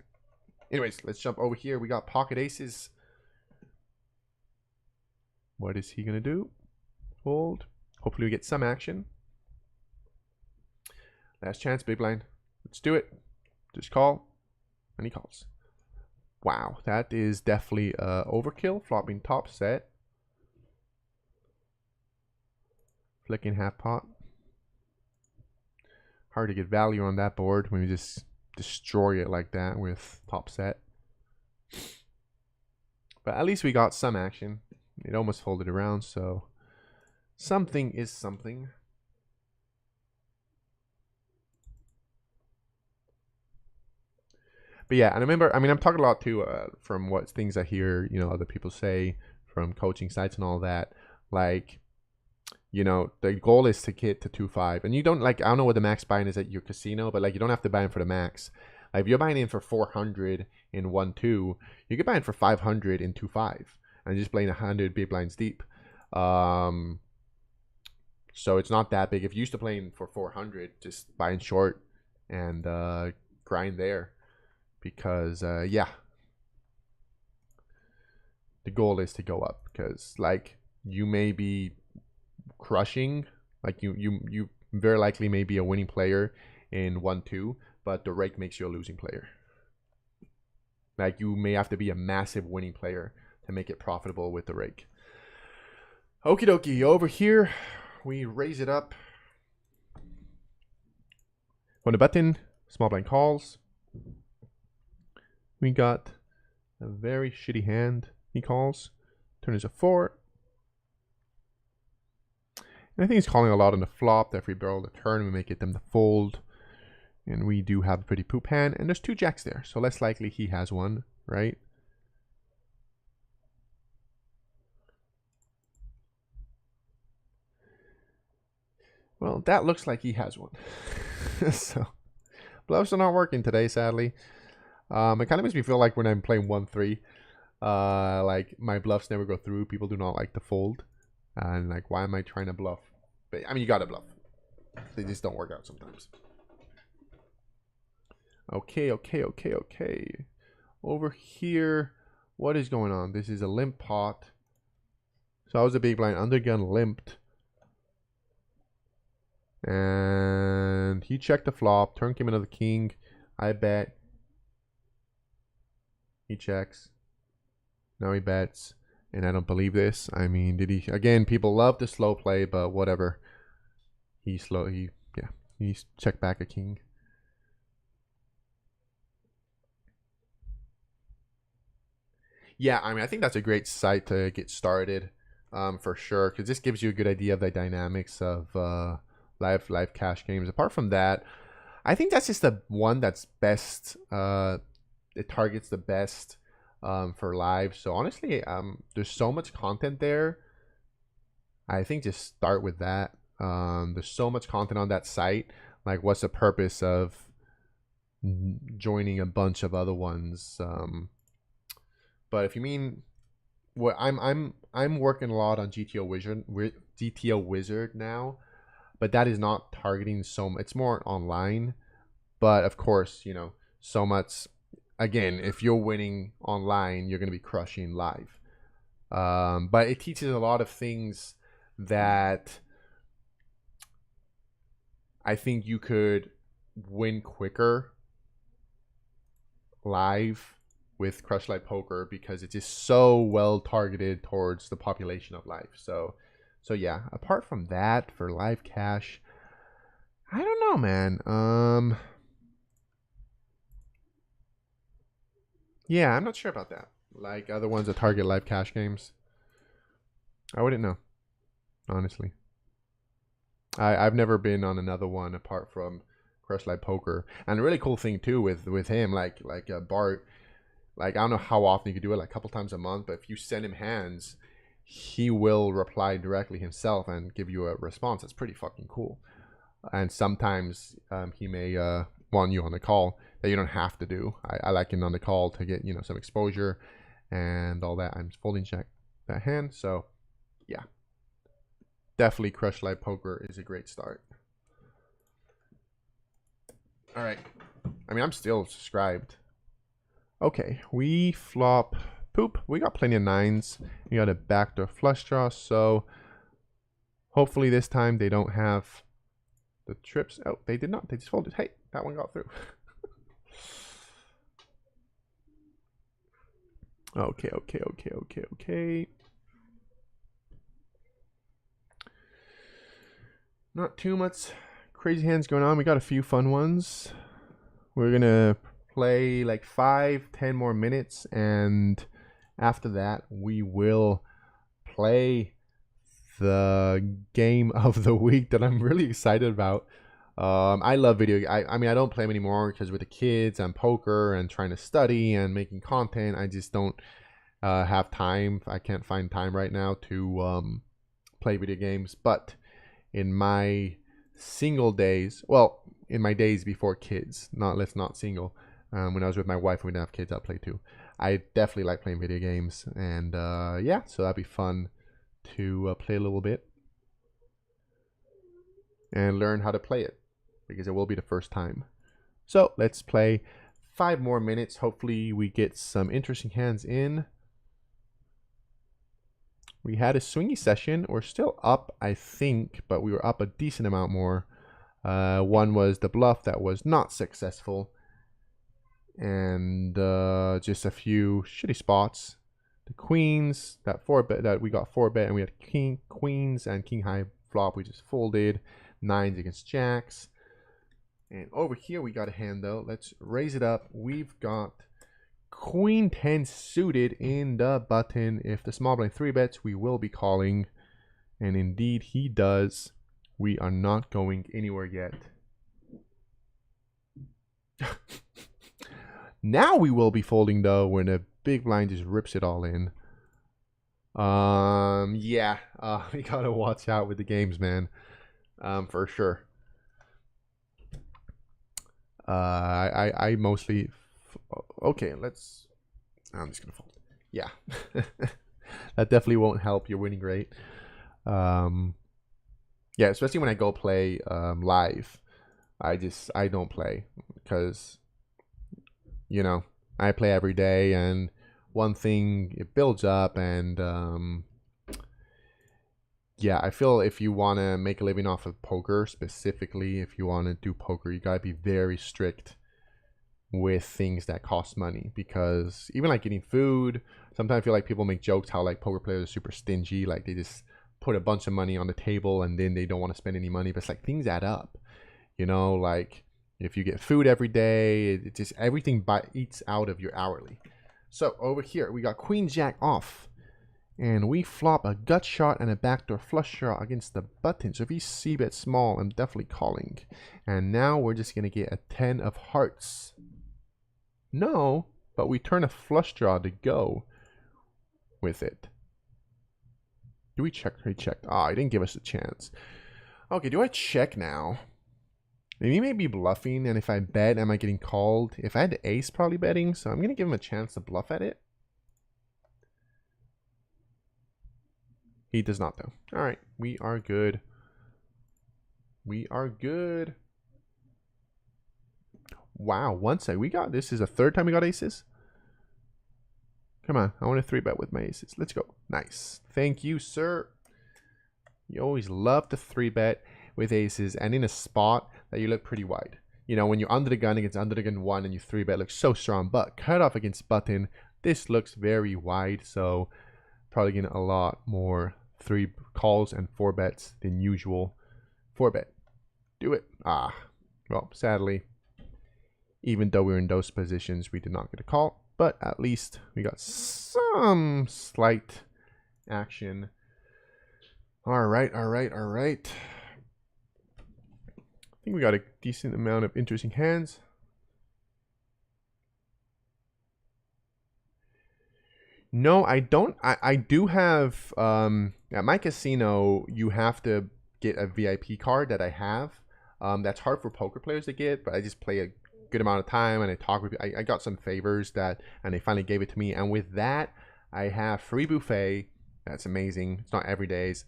Anyways, let's jump over here. We got pocket aces. What is he going to do? Fold. Hopefully we get some action. Last chance, big blind. Let's do it. Just call. And he calls. Wow, that is definitely overkill. Flopping top set. Flicking half pot. Hard to get value on that board when you just destroy it like that with top set. But at least we got some action. It almost folded around, so something is something. But yeah, and I remember, I mean, I'm talking a lot too from what things I hear, you know, other people say from coaching sites and all that. Like, you know, the goal is to get to 2.5. And you don't, like, I don't know what the max buy-in is at your casino, but like, you don't have to buy in for the max. Like, if you're buying in for 400 in 1-2, you can buy in for 500 in 2.5 and just playing 100 big blinds deep. So it's not that big. If you're used to playing for 400, just buying short and grind there. Because yeah, the goal is to go up, because like you may be crushing, like you very likely may be a winning player in 1-2, but the rake makes you a losing player. Like you may have to be a massive winning player to make it profitable with the rake. Okie dokie, over here we raise it up on the button, small blind calls. We got a very shitty hand. He calls. Turn is a 4. And I think he's calling a lot on the flop. That if we barrel the turn, we may get them to fold. And we do have a pretty poop hand. And there's 2 jacks there, so less likely he has one, right? Well, that looks like he has one. So, bluffs are not working today, sadly. It kind of makes me feel like when I'm playing 1-3, like my bluffs never go through. People do not like to fold, and like, why am I trying to bluff? But I mean, you gotta bluff. They just don't work out sometimes. Okay. Over here, what is going on? This is a limp pot. So I was a big blind undergun limped, and he checked the flop. Turn came into the king. I bet. He checks. Now he bets. And I don't believe this. I mean, did he? Again, people love to slow play, but whatever. He checked back a king. Yeah, I mean, I think that's a great site to get started, for sure, because this gives you a good idea of the dynamics of live cash games. Apart from that, I think that's just the one that's best. It targets the best for live. So honestly, there's so much content there. I think just start with that. There's so much content on that site. Like, what's the purpose of joining a bunch of other ones? But if you mean what I'm working a lot on GTO Wizard now, but that is not targeting so much. It's more online. But of course, you know, so much. Again, if you're winning online, you're going to be crushing live. But it teaches a lot of things that I think you could win quicker live with Crush Live Poker, because it's just so well targeted towards the population of live. So yeah, apart from that, for live cash, I don't know, man. Yeah, I'm not sure about that. Like other ones that target live cash games, I wouldn't know, honestly. I've never been on another one apart from Crush Live Poker. And a really cool thing too with him, like Bart, like I don't know how often you could do it, like a couple times a month, but if you send him hands, he will reply directly himself and give you a response. That's pretty fucking cool. And sometimes he may want you on the call that you don't have to do. I like him on the call to get, you know, some exposure and all that. I'm folding check that hand. So yeah, definitely Crush Live Poker is a great start. All right. I mean, I'm still subscribed. Okay, we flop poop. We got plenty of 9s. We got a backdoor flush draw, so hopefully this time they don't have the trips. Oh, they did not. They just folded. Hey, that one got through. Okay. Not too much crazy hands going on. We got a few fun ones. We're gonna play like 5-10 more minutes, and After that, we will play the game of the week that I'm really excited about. I love video. I mean, I don't play them anymore because with the kids and poker and trying to study and making content, I just don't have time. I can't find time right now to play video games. But in my single days, well, in my days before kids, not single, when I was with my wife and we didn't have kids, I'd play too. I definitely like playing video games, and yeah, so that'd be fun to play a little bit and learn how to play it, because it will be the first time. So let's play 5 more minutes. Hopefully we get some interesting hands in. We had a swingy session. We're still up, I think, but we were up a decent amount more. One was the bluff that was not successful, and just a few shitty spots. The queens, that 4-bet, that we got 4-bet, and we had queens and king high flop. We just folded. 9s against jacks. And over here we got a hand though. Let's raise it up. We've got queen 10 suited in the button. If the small blind 3-bets, we will be calling. And indeed he does. We are not going anywhere yet. Now we will be folding though when the big blind just rips it all in. Yeah, we gotta watch out with the games, man. For sure. I mostly okay, I'm just gonna fold. Yeah. That definitely won't help your winning rate. Yeah, especially when I go play live. I don't play because, you know, I play every day, and one thing, it builds up, and yeah, I feel if you want to make a living off of poker, specifically if you want to do poker, you got to be very strict with things that cost money, because even like getting food, sometimes I feel like people make jokes how like poker players are super stingy, like they just put a bunch of money on the table and then they don't want to spend any money, but it's like things add up, you know, like if you get food every day, it just everything eats out of your hourly. So over here we got queen jack off, and we flop a gut shot and a backdoor flush shot against the button. So if he c-bet small, I'm definitely calling. And now we're just gonna get a 10 of hearts. No, but we turn a flush draw to go with it. Do we check? He checked. Ah, he didn't give us a chance. Okay, do I check now? He may be bluffing, and if I bet, am I getting called? If I had the ace, probably betting, so I'm going to give him a chance to bluff at it. He does not, though. All right, we are good. We are good. Wow, one sec. We got, this is the 3rd time we got aces. Come on, I want to 3-bet with my aces. Let's go. Nice. Thank you, sir. You always love to 3-bet with aces and in a spot that you look pretty wide. You know, when you're under the gun against under the gun 1 and you 3-bet, looks so strong, but cut off against button, this looks very wide, so probably getting a lot more 3 calls and 4-bets than usual. 4-bet. Do it. Ah, well, sadly, even though we were in those positions, we did not get a call, but at least we got some slight action. All right. I think we got a decent amount of interesting hands. No, I don't. I do have, at my casino, you have to get a VIP card that I have. That's hard for poker players to get, but I just play a good amount of time and I talk with I got some favors that, and they finally gave it to me. And with that, I have free buffet. That's amazing. It's not every day's.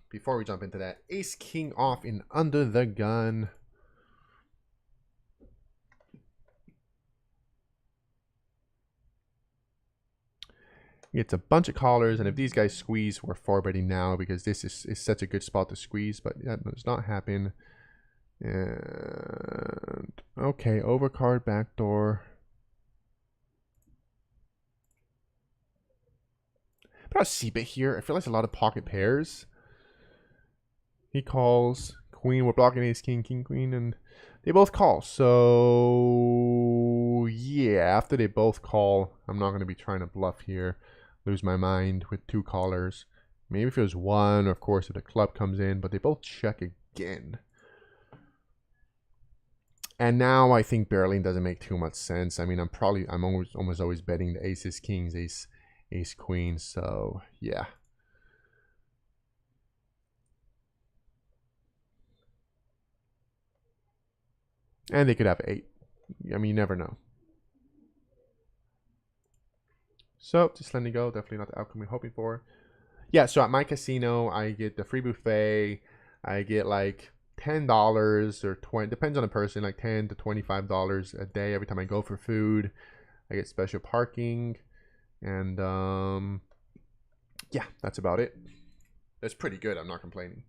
Before we jump into that, ace king off in under the gun. It's a bunch of callers, and if these guys squeeze, we're 4-betting now because this is such a good spot to squeeze, but that does not happen. And okay, overcard, backdoor. But I'll c-bet here. I feel like it's a lot of pocket pairs. He calls queen. We're blocking ace king, king queen, and they both call. So yeah. Yeah, after they both call, I'm not going to be trying to bluff here. Lose my mind with two callers. Maybe if it was one, or of course, if the club comes in, but they both check again. And now I think barreling doesn't make too much sense. I mean, I'm almost always betting the aces, kings, ace, queen. So yeah. And they could have 8. I mean, you never know. So just letting it go. Definitely not the outcome we're hoping for. Yeah, so at my casino, I get the free buffet. I get like $10 or 20, depends on the person, like $10 to $25 a day every time I go for food. I get special parking, and yeah, that's about it. That's pretty good. I'm not complaining.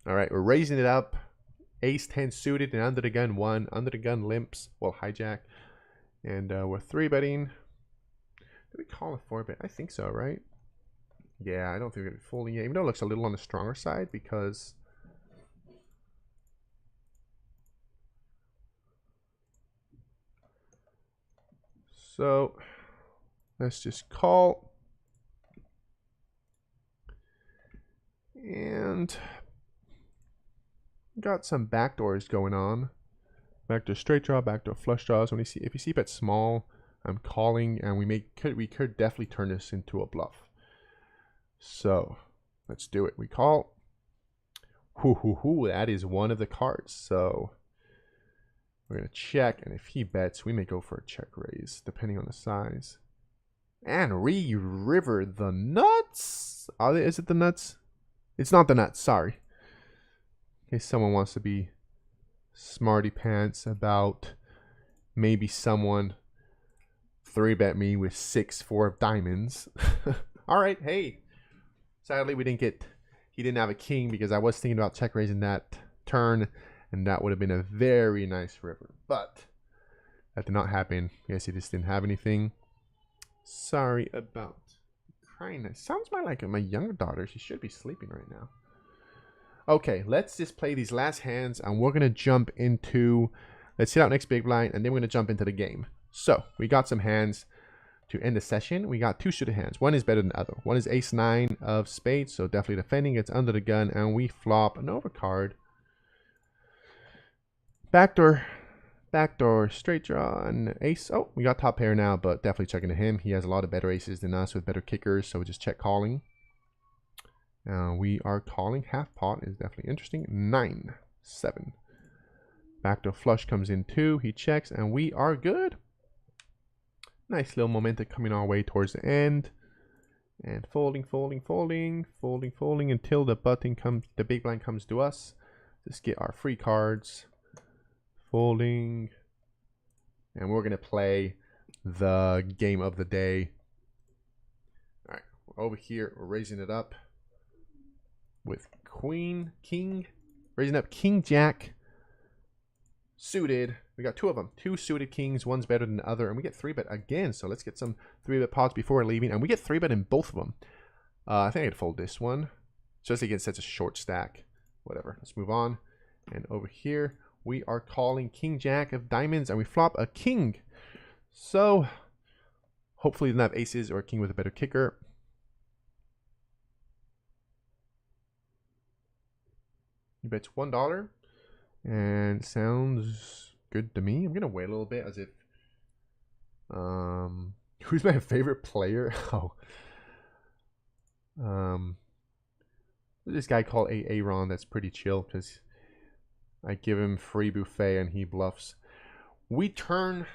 All right, we're raising it up. Ace 10 suited and under the gun 1. Under the gun limps. Well, hijack. And we're 3-betting. Did we call a 4-bet? I think so, right? Yeah, I don't think we're going to be folding it. Even though it looks a little on the stronger side because... So, let's just call. And... got some backdoors going on. Backdoor straight draw, backdoor flush draws. When you see, if you see bet small, I'm calling, and we could definitely turn this into a bluff. So let's do it. We call. That is one of the cards. So we're gonna check, and if he bets, we may go for a check raise, depending on the size. And river the nuts. Is it the nuts? It's not the nuts. Sorry. In case someone wants to be smarty pants about maybe someone 3-bet me with 6-4 of diamonds. All right, hey. Sadly, he didn't have a king because I was thinking about check raising that turn, and that would have been a very nice river. But that did not happen. I guess he just didn't have anything. Sorry about crying. Sounds like my younger daughter. She should be sleeping right now. Okay, let's just play these last hands, and we're going to jump into, let's hit out next big blind, and then we're going to jump into the game. So, we got some hands to end the session. We got 2 suited hands. One is better than the other. One is ace-9 of spades, so definitely defending. It's under the gun, and we flop an overcard. Backdoor straight draw, and ace. Oh, we got top pair now, but definitely checking to him. He has a lot of better aces than us with better kickers, so we just check calling. We are calling. Half pot is definitely interesting. 9-7. Backdoor flush comes in 2. He checks, and we are good. Nice little momentum coming our way towards the end. And folding until the big blind comes to us. Just get our free cards. Folding. And we're going to play the game of the day. All right, we're over here. We're raising it up with king, raising up king, jack, suited. We got 2 of them, 2 suited kings. One's better than the other, and we get 3-bet again. So let's get some 3-bet pots before leaving, and we get 3-bet in both of them. I think I'd fold this one, just against such a short stack. Whatever. Let's move on. And over here, we are calling king, jack of diamonds, and we flop a king. So hopefully, he doesn't have aces or a king with a better kicker. He bets $1, and sounds good to me. I'm gonna wait a little bit as if who's my favorite player? This guy called Aaron. That's pretty chill because I give him free buffet and he bluffs. We turn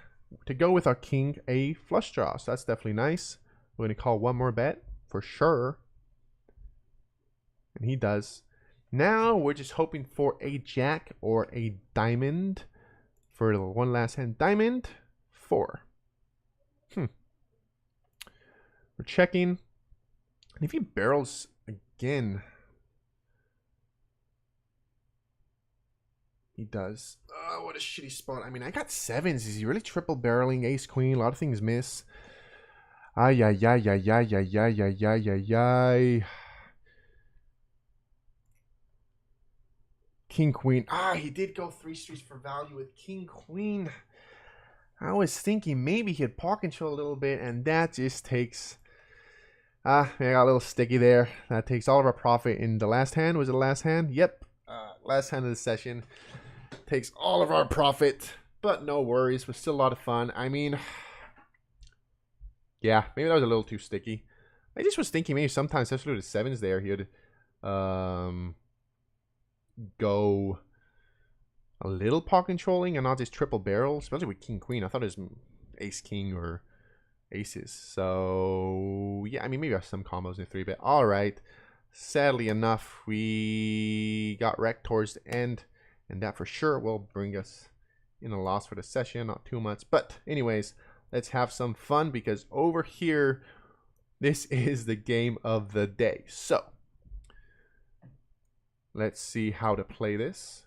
to go with our king a flush draw, so that's definitely nice. We're gonna call one more bet for sure, and he does. Now we're just hoping for a jack or a diamond for the one last hand. Diamond 4. We're checking. And if he barrels again, he does. Oh, what a shitty spot. I mean, I got 7s. Is he really triple barreling? Ace, queen. A lot of things miss. Ay, ay, ay, ay, ay, ay, ay, ay, ay, ay, ay. King, queen. Ah, he did go 3 streets for value with king, queen. I was thinking maybe he'd paw control a little bit, and that just takes... I got a little sticky there. That takes all of our profit in the last hand. Was it the last hand? Yep. Last hand of the session. Takes all of our profit. But no worries. Was still a lot of fun. I mean... Yeah, maybe that was a little too sticky. I just was thinking maybe sometimes, especially with the sevens there, he would go a little paw controlling and not just triple barrel, especially with king queen. I thought it was ace king or aces. So yeah, I mean maybe I have some combos in 3-bet. All right. Sadly enough, we got wrecked towards the end, and that for sure will bring us in a loss for the session. Not too much, but anyways, let's have some fun because over here, this is the game of the day. So let's see how to play this.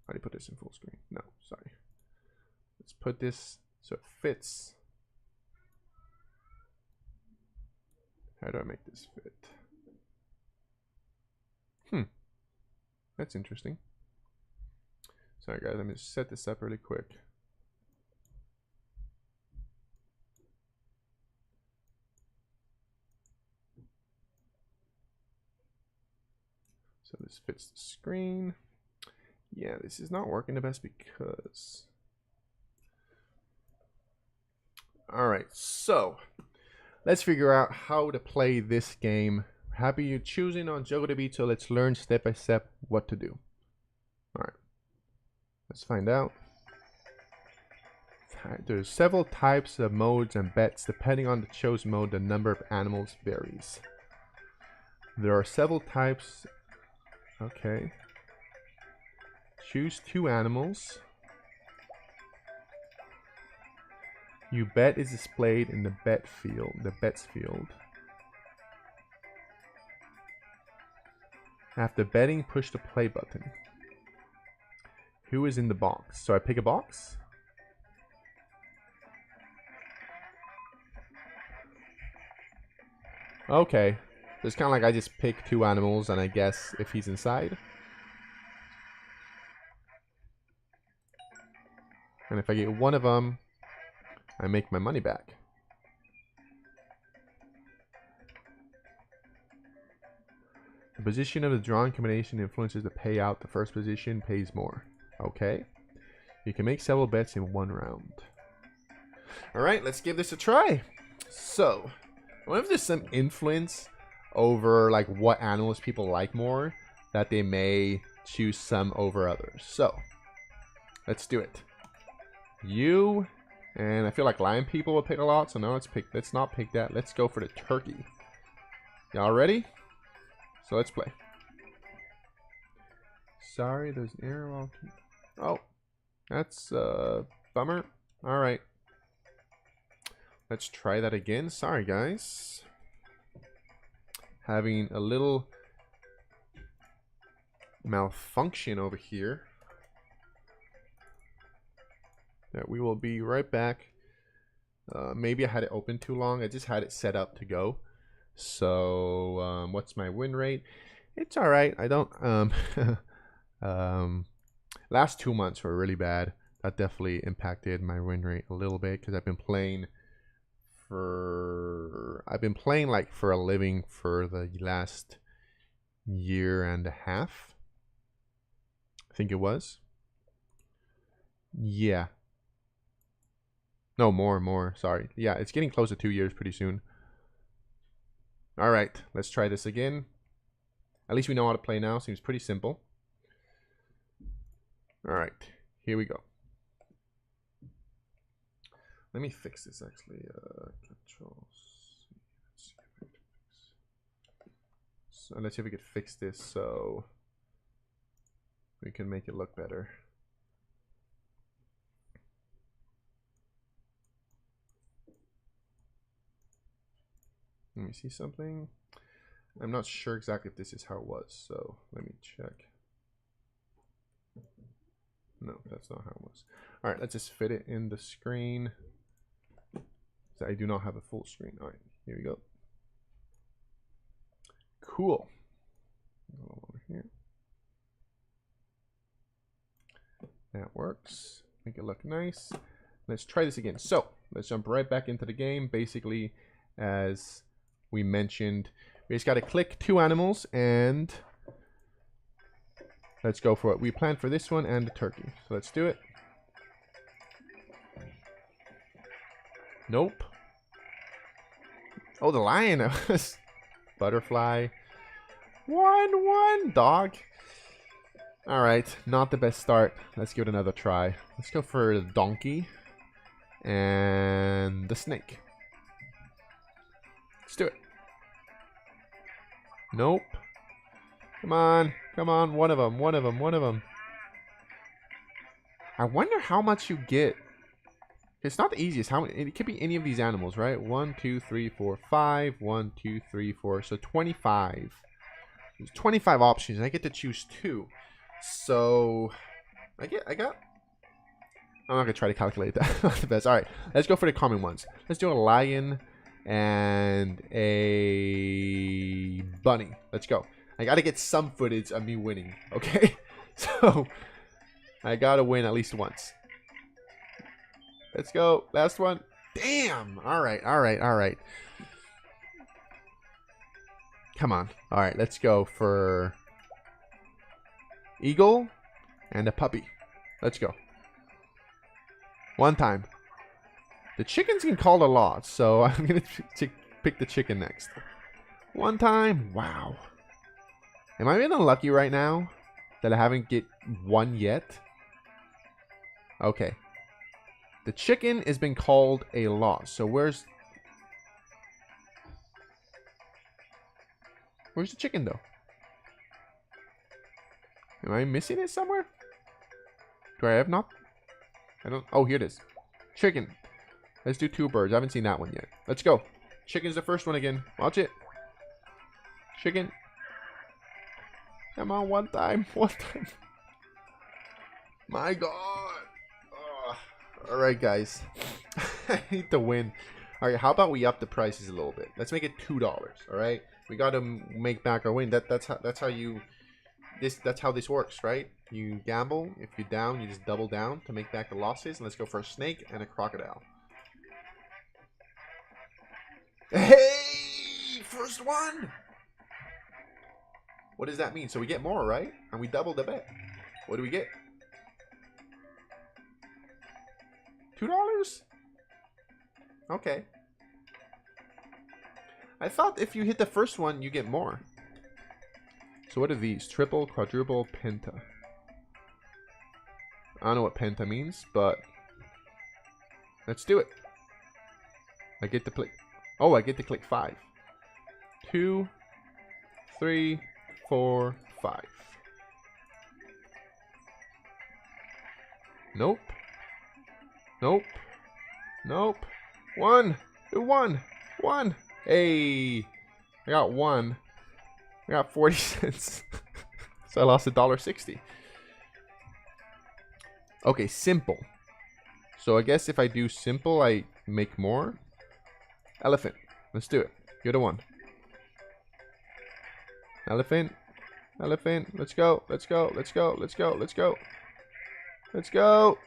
How do you put this in full screen? No, sorry. Let's put this so it fits. How do I make this fit? That's interesting. Sorry guys, let me just set this up really quick. So this fits the screen. Yeah, this is not working the best because... Alright, so let's figure out how to play this game. Happy you're choosing on Jogo de Beat, so let's learn step by step what to do. Alright, let's find out. There's several types of modes and bets. Depending on the chosen mode, the number of animals varies. There are several types. Okay. Choose 2 animals. You bet is displayed in the bets field. After betting, push the play button. Who is in the box? So I pick a box. Okay. So it's kind of like I just pick 2 animals and I guess if he's inside. And if I get one of them, I make my money back. The position of the drawn combination influences the payout. The first position pays more. Okay. You can make several bets in 1 round. Alright, let's give this a try. So, I wonder if there's some influence over like what animals people like more, that they may choose some over others. So, let's do it. You, and I feel like lion people will pick a lot, so now let's not pick that. Let's go for the turkey. Y'all ready? So let's play. Sorry, there's an error. Oh, that's bummer. All right. Let's try that again. Sorry, guys. Having a little malfunction over here. That we will be right back. Maybe I had it open too long. I just had it set up to go. So what's my win rate? It's all right. I don't last 2 months were really bad. That definitely impacted my win rate a little bit because I've been playing like for a living for the last 1.5 years. I think it was. Yeah. No, more. Sorry. Yeah, it's getting close to 2 years pretty soon. All right, let's try this again. At least we know how to play now. Seems pretty simple. All right, here we go. Let me fix this actually. Control C. So let's see if we could fix this so we can make it look better. Let me see something. I'm not sure exactly if this is how it was, so let me check. No, that's not how it was. All right, let's just fit it in the screen. So I do not have a full screen. All right, here we go. Cool. Over here. That works. Make it look nice. let's try this again. So let's jump right back into the game. Basically, as we mentioned, we just got to click 2 animals and let's go for it. We planned for this one and the turkey. So let's do it. Nope. Oh, the lion. Butterfly. 1-1. Dog. Alright, not the best start. Let's give it another try. Let's go for the donkey. And the snake. Let's do it. Nope. Come on. Come on. One of them. One of them. One of them. I wonder how much you get. It's not the easiest. How many? It could be any of these animals, right? 1, 2, 3, 4, 5. 1, 2, 3, 4. So 25. There's 25 options, and I get to choose 2. So I'm not gonna try to calculate that. Not the best. All right, let's go for the common ones. Let's do a lion and a bunny. Let's go. I gotta get some footage of me winning. Okay, so I gotta win at least once. Let's go. Last one. Damn. All right. All right. All right. Come on. All right. Let's go for eagle and a puppy. Let's go. One time. The chicken's been called a lot, so I'm going to pick the chicken next. One time. Wow. Am I being unlucky right now that I haven't get one yet? Okay. The chicken has been called a lot, so where's the chicken, though? Am I missing it somewhere? Do I have not? I don't. Oh, here it is. Chicken. Let's do 2 birds. I haven't seen that one yet. Let's go. Chicken's the first one again. Watch it. Chicken. Come on, one time. One time. My God. Oh. All right, guys. I need to win. All right, how about we up the prices a little bit? Let's make it $2. All right. We got to make back our win. That's how this works, right? You gamble. If you're down, you just double down to make back the losses. And let's go for a snake and a crocodile. Hey, first one. What does that mean? So we get more, right? And we double the bet. What do we get? $2? Okay. I thought if you hit the first one, you get more. So what are these? Triple, quadruple, penta. I don't know what penta means, but let's do it. I get to click. Oh, I get to click 5. 2, 3, 4, 5. Nope. Nope. Nope. 1. Do 1. 1. Hey. I got 1. I got 40 cents. So I lost $1.60. Okay, simple. So I guess if I do simple, I make more. Elephant. Let's do it. You're the one. Elephant. Elephant. Let's go. Let's go. Let's go. Let's go. Let's go. Let's go.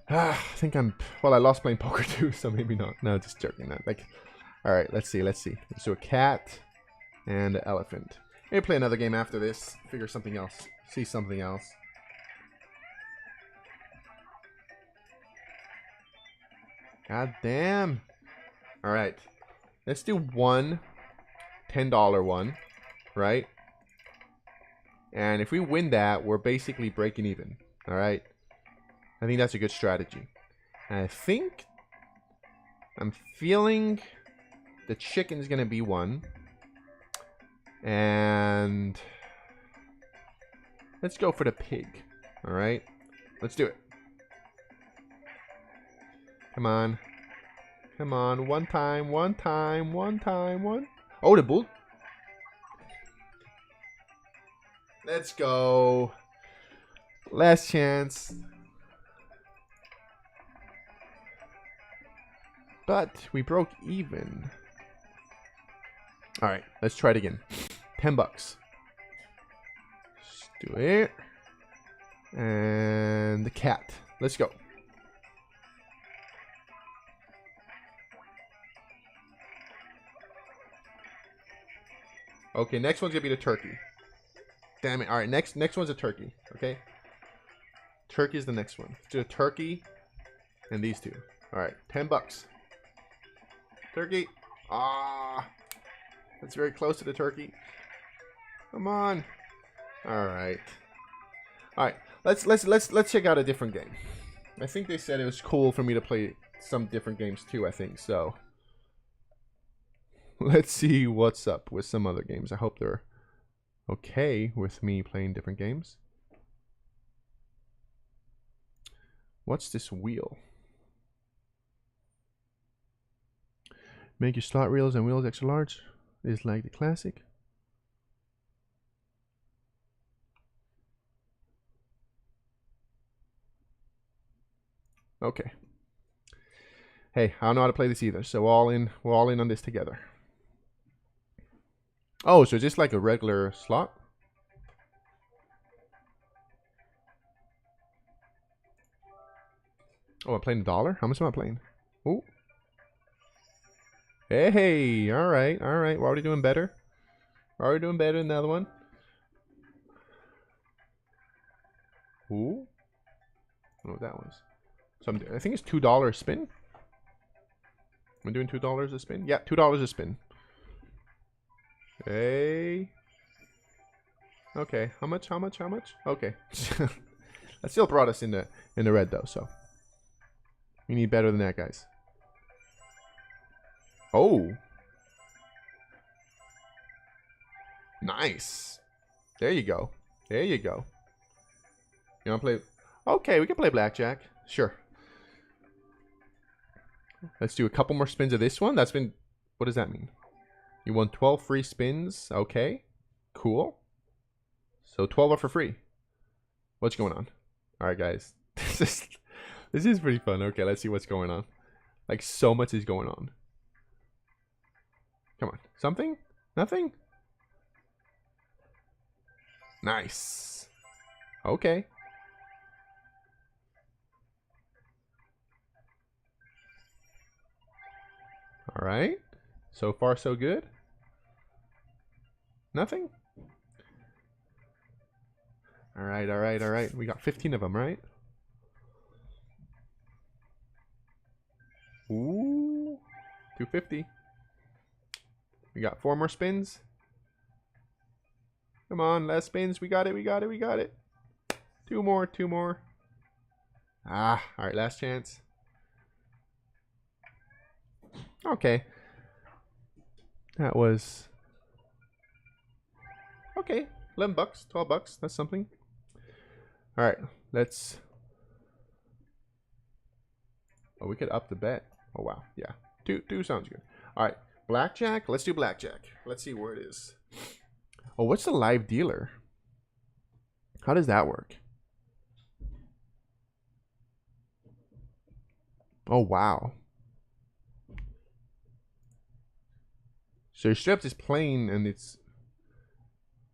I think I'm... Well, I lost playing poker too, so maybe not. No, just joking. No, like... Alright, let's see. Let's see. Let's do a cat and an elephant. Maybe play another game after this. Figure something else. See something else. God damn. Alright. Let's do one $10 one. Right? And if we win that, we're basically breaking even. Alright? I think that's a good strategy. And I think... I'm feeling... The chicken's going to be 1. And... Let's go for the pig. Alright? Let's do it. Come on. Come on. One time. One time. One time. One. Oh, the bull. Let's go. Last chance. But we broke even. Alright, let's try it again. $10. Let's do it. And the cat. Let's go. Okay, next one's gonna be the turkey. Damn it. All right, next one's a turkey. Okay. Turkey is the next one. Let's do a turkey and these two. All right, $10. Turkey. Ah, that's very close to the turkey. Come on. All right. All right. Let's check out a different game. I think they said it was cool for me to play some different games too. I think so. Let's see what's up with some other games. I hope they're okay with me playing different games. What's this wheel? Make your slot reels and wheels extra large. Is like the classic. Okay. Hey, I don't know how to play this either, so we're all in on this together. Oh, so just like a regular slot? Oh, I'm playing $1? How much am I playing? Oh. Hey, all right. We're already doing better. We're already doing better than the other one. Ooh. I don't know what that was. So I think it's $2 a spin. Am I doing $2 a spin? Yeah, $2 a spin. Hey. Okay. How much? Okay. That still brought us in the red though, so we need better than that, guys. Oh. Nice. There you go. There you go. You wanna play? Okay, we can play blackjack. Sure. Let's do a couple more spins of this one. That's been, what does that mean? You won 12 free spins. Okay. Cool. So 12 are for free. What's going on? All right, guys. This is pretty fun. Okay, let's see what's going on. Like, so much is going on. Come on. Something? Nothing? Nice. Okay. All right. So far, so good. Nothing? All right. We got 15 of them, right? Ooh. 250. We got 4 more spins. Come on, last spins. We got it. 2 more. Ah, all right, last chance. Okay. That was okay. $11, $12. That's something. All right, let's. Oh, we could up the bet. Oh wow, yeah. Two sounds good. All right, blackjack. Let's do blackjack. Let's see where it is. Oh, what's the live dealer? How does that work? Oh wow. So your strip is plain and it's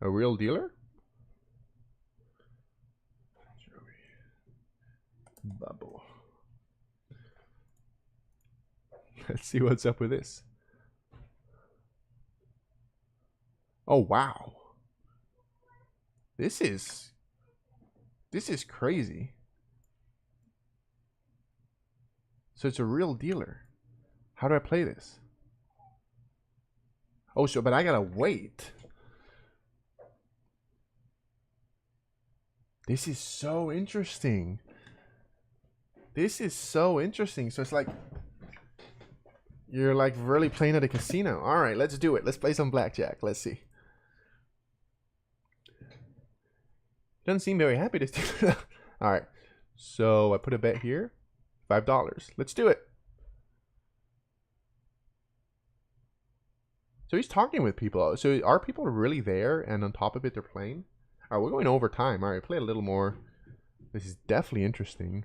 a real dealer? Bubble. Let's see what's up with this. Oh wow. This is crazy. So it's a real dealer. How do I play this? Oh, so but I gotta wait. This is so interesting. So it's like you're like really playing at a casino. All right, let's do it. Let's play some blackjack. Let's see. Doesn't seem very happy to. All right, so I put a bet here, $5. Let's do it. So he's talking with people. So are people really there? And on top of it, they're playing. All right, we're going over time. All right, play a little more. This is definitely interesting.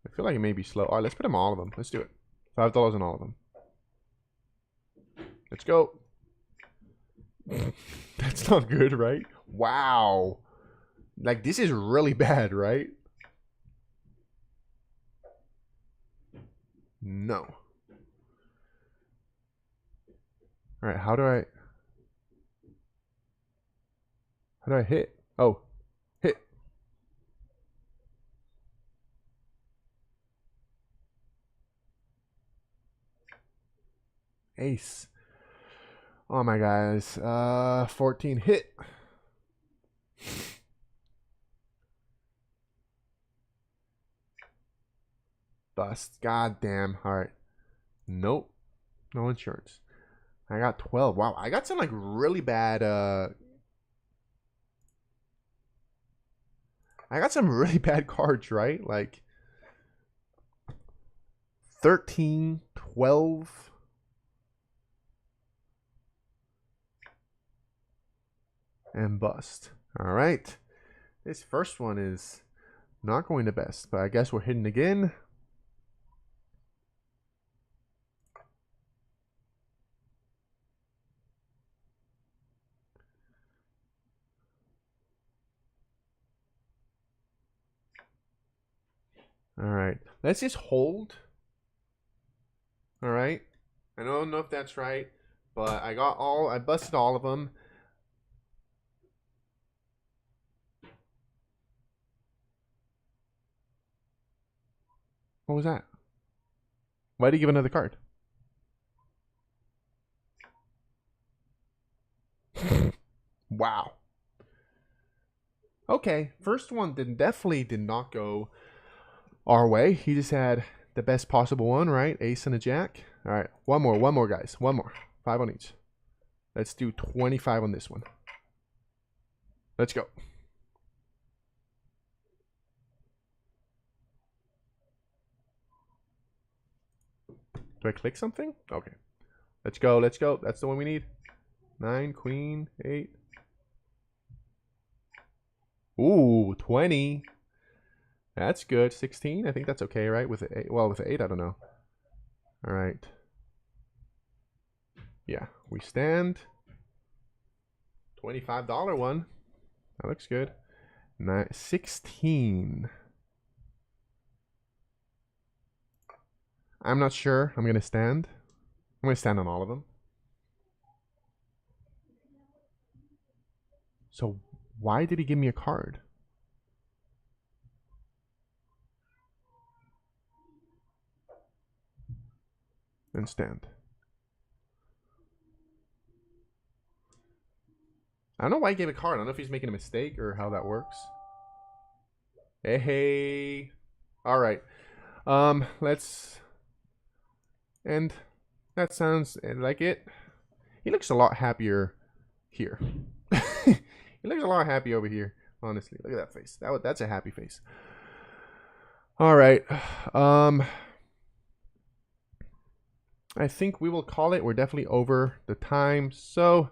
I feel like it may be slow. All right, let's put them all of them. Let's do it. $5 on all of them. Let's go. That's not good, right? Wow. Like, this is really bad, right? No. All right, how do I hit? Oh, hit. Ace. Oh my guys. 14 hit. Bust. God damn. All right. Nope. No insurance. I got 12. Wow, I got some like really bad I got some really bad cards, right? Like 13, 12. And bust. All right. This first one is not going to best, but I guess we're hitting again. All right. Let's just hold. All right. I don't know if that's right, but I busted all of them. What was that? Why did he give another card? Wow. Okay, first one definitely did not go our way. He just had the best possible one, right? Ace and a jack. All right, one more, guys. One more. 5 on each. Let's do 25 on this one. Let's go. Do I click something? Okay. Let's go. Let's go. That's the one we need. 9, queen, 8. Ooh, 20. That's good. 16. I think that's okay, right? With the 8. Well, with the 8, I don't know. All right. Yeah, we stand. $25 one. That looks good. 16. I'm not sure. I'm going to stand. I'm going to stand on all of them. So why did he give me a card? And stand. I don't know why he gave a card. I don't know if he's making a mistake or how that works. Hey. All right. Let's... And that sounds like it. He looks a lot happier here. He looks a lot happy over here. Honestly, look at that face. That's a happy face. All right. I think we will call it. We're definitely over the time. So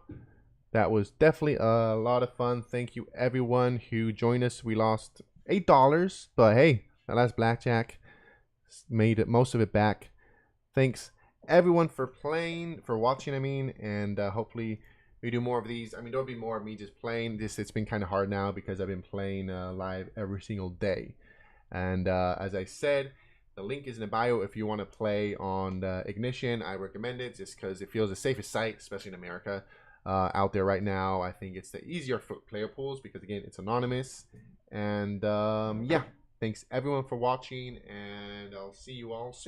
that was definitely a lot of fun. Thank you everyone who joined us. We lost $8, but hey, that last blackjack made it, most of it back. Thanks everyone for playing, for watching, I mean, and hopefully we do more of these. I mean, there'll be more of me just playing this. It's been kind of hard now because I've been playing live every single day. And as I said, the link is in the bio if you want to play on Ignition. I recommend it just because it feels the safest site, especially in America, out there right now. I think it's the easier for player pools because, again, it's anonymous. And yeah, thanks everyone for watching, and I'll see you all soon.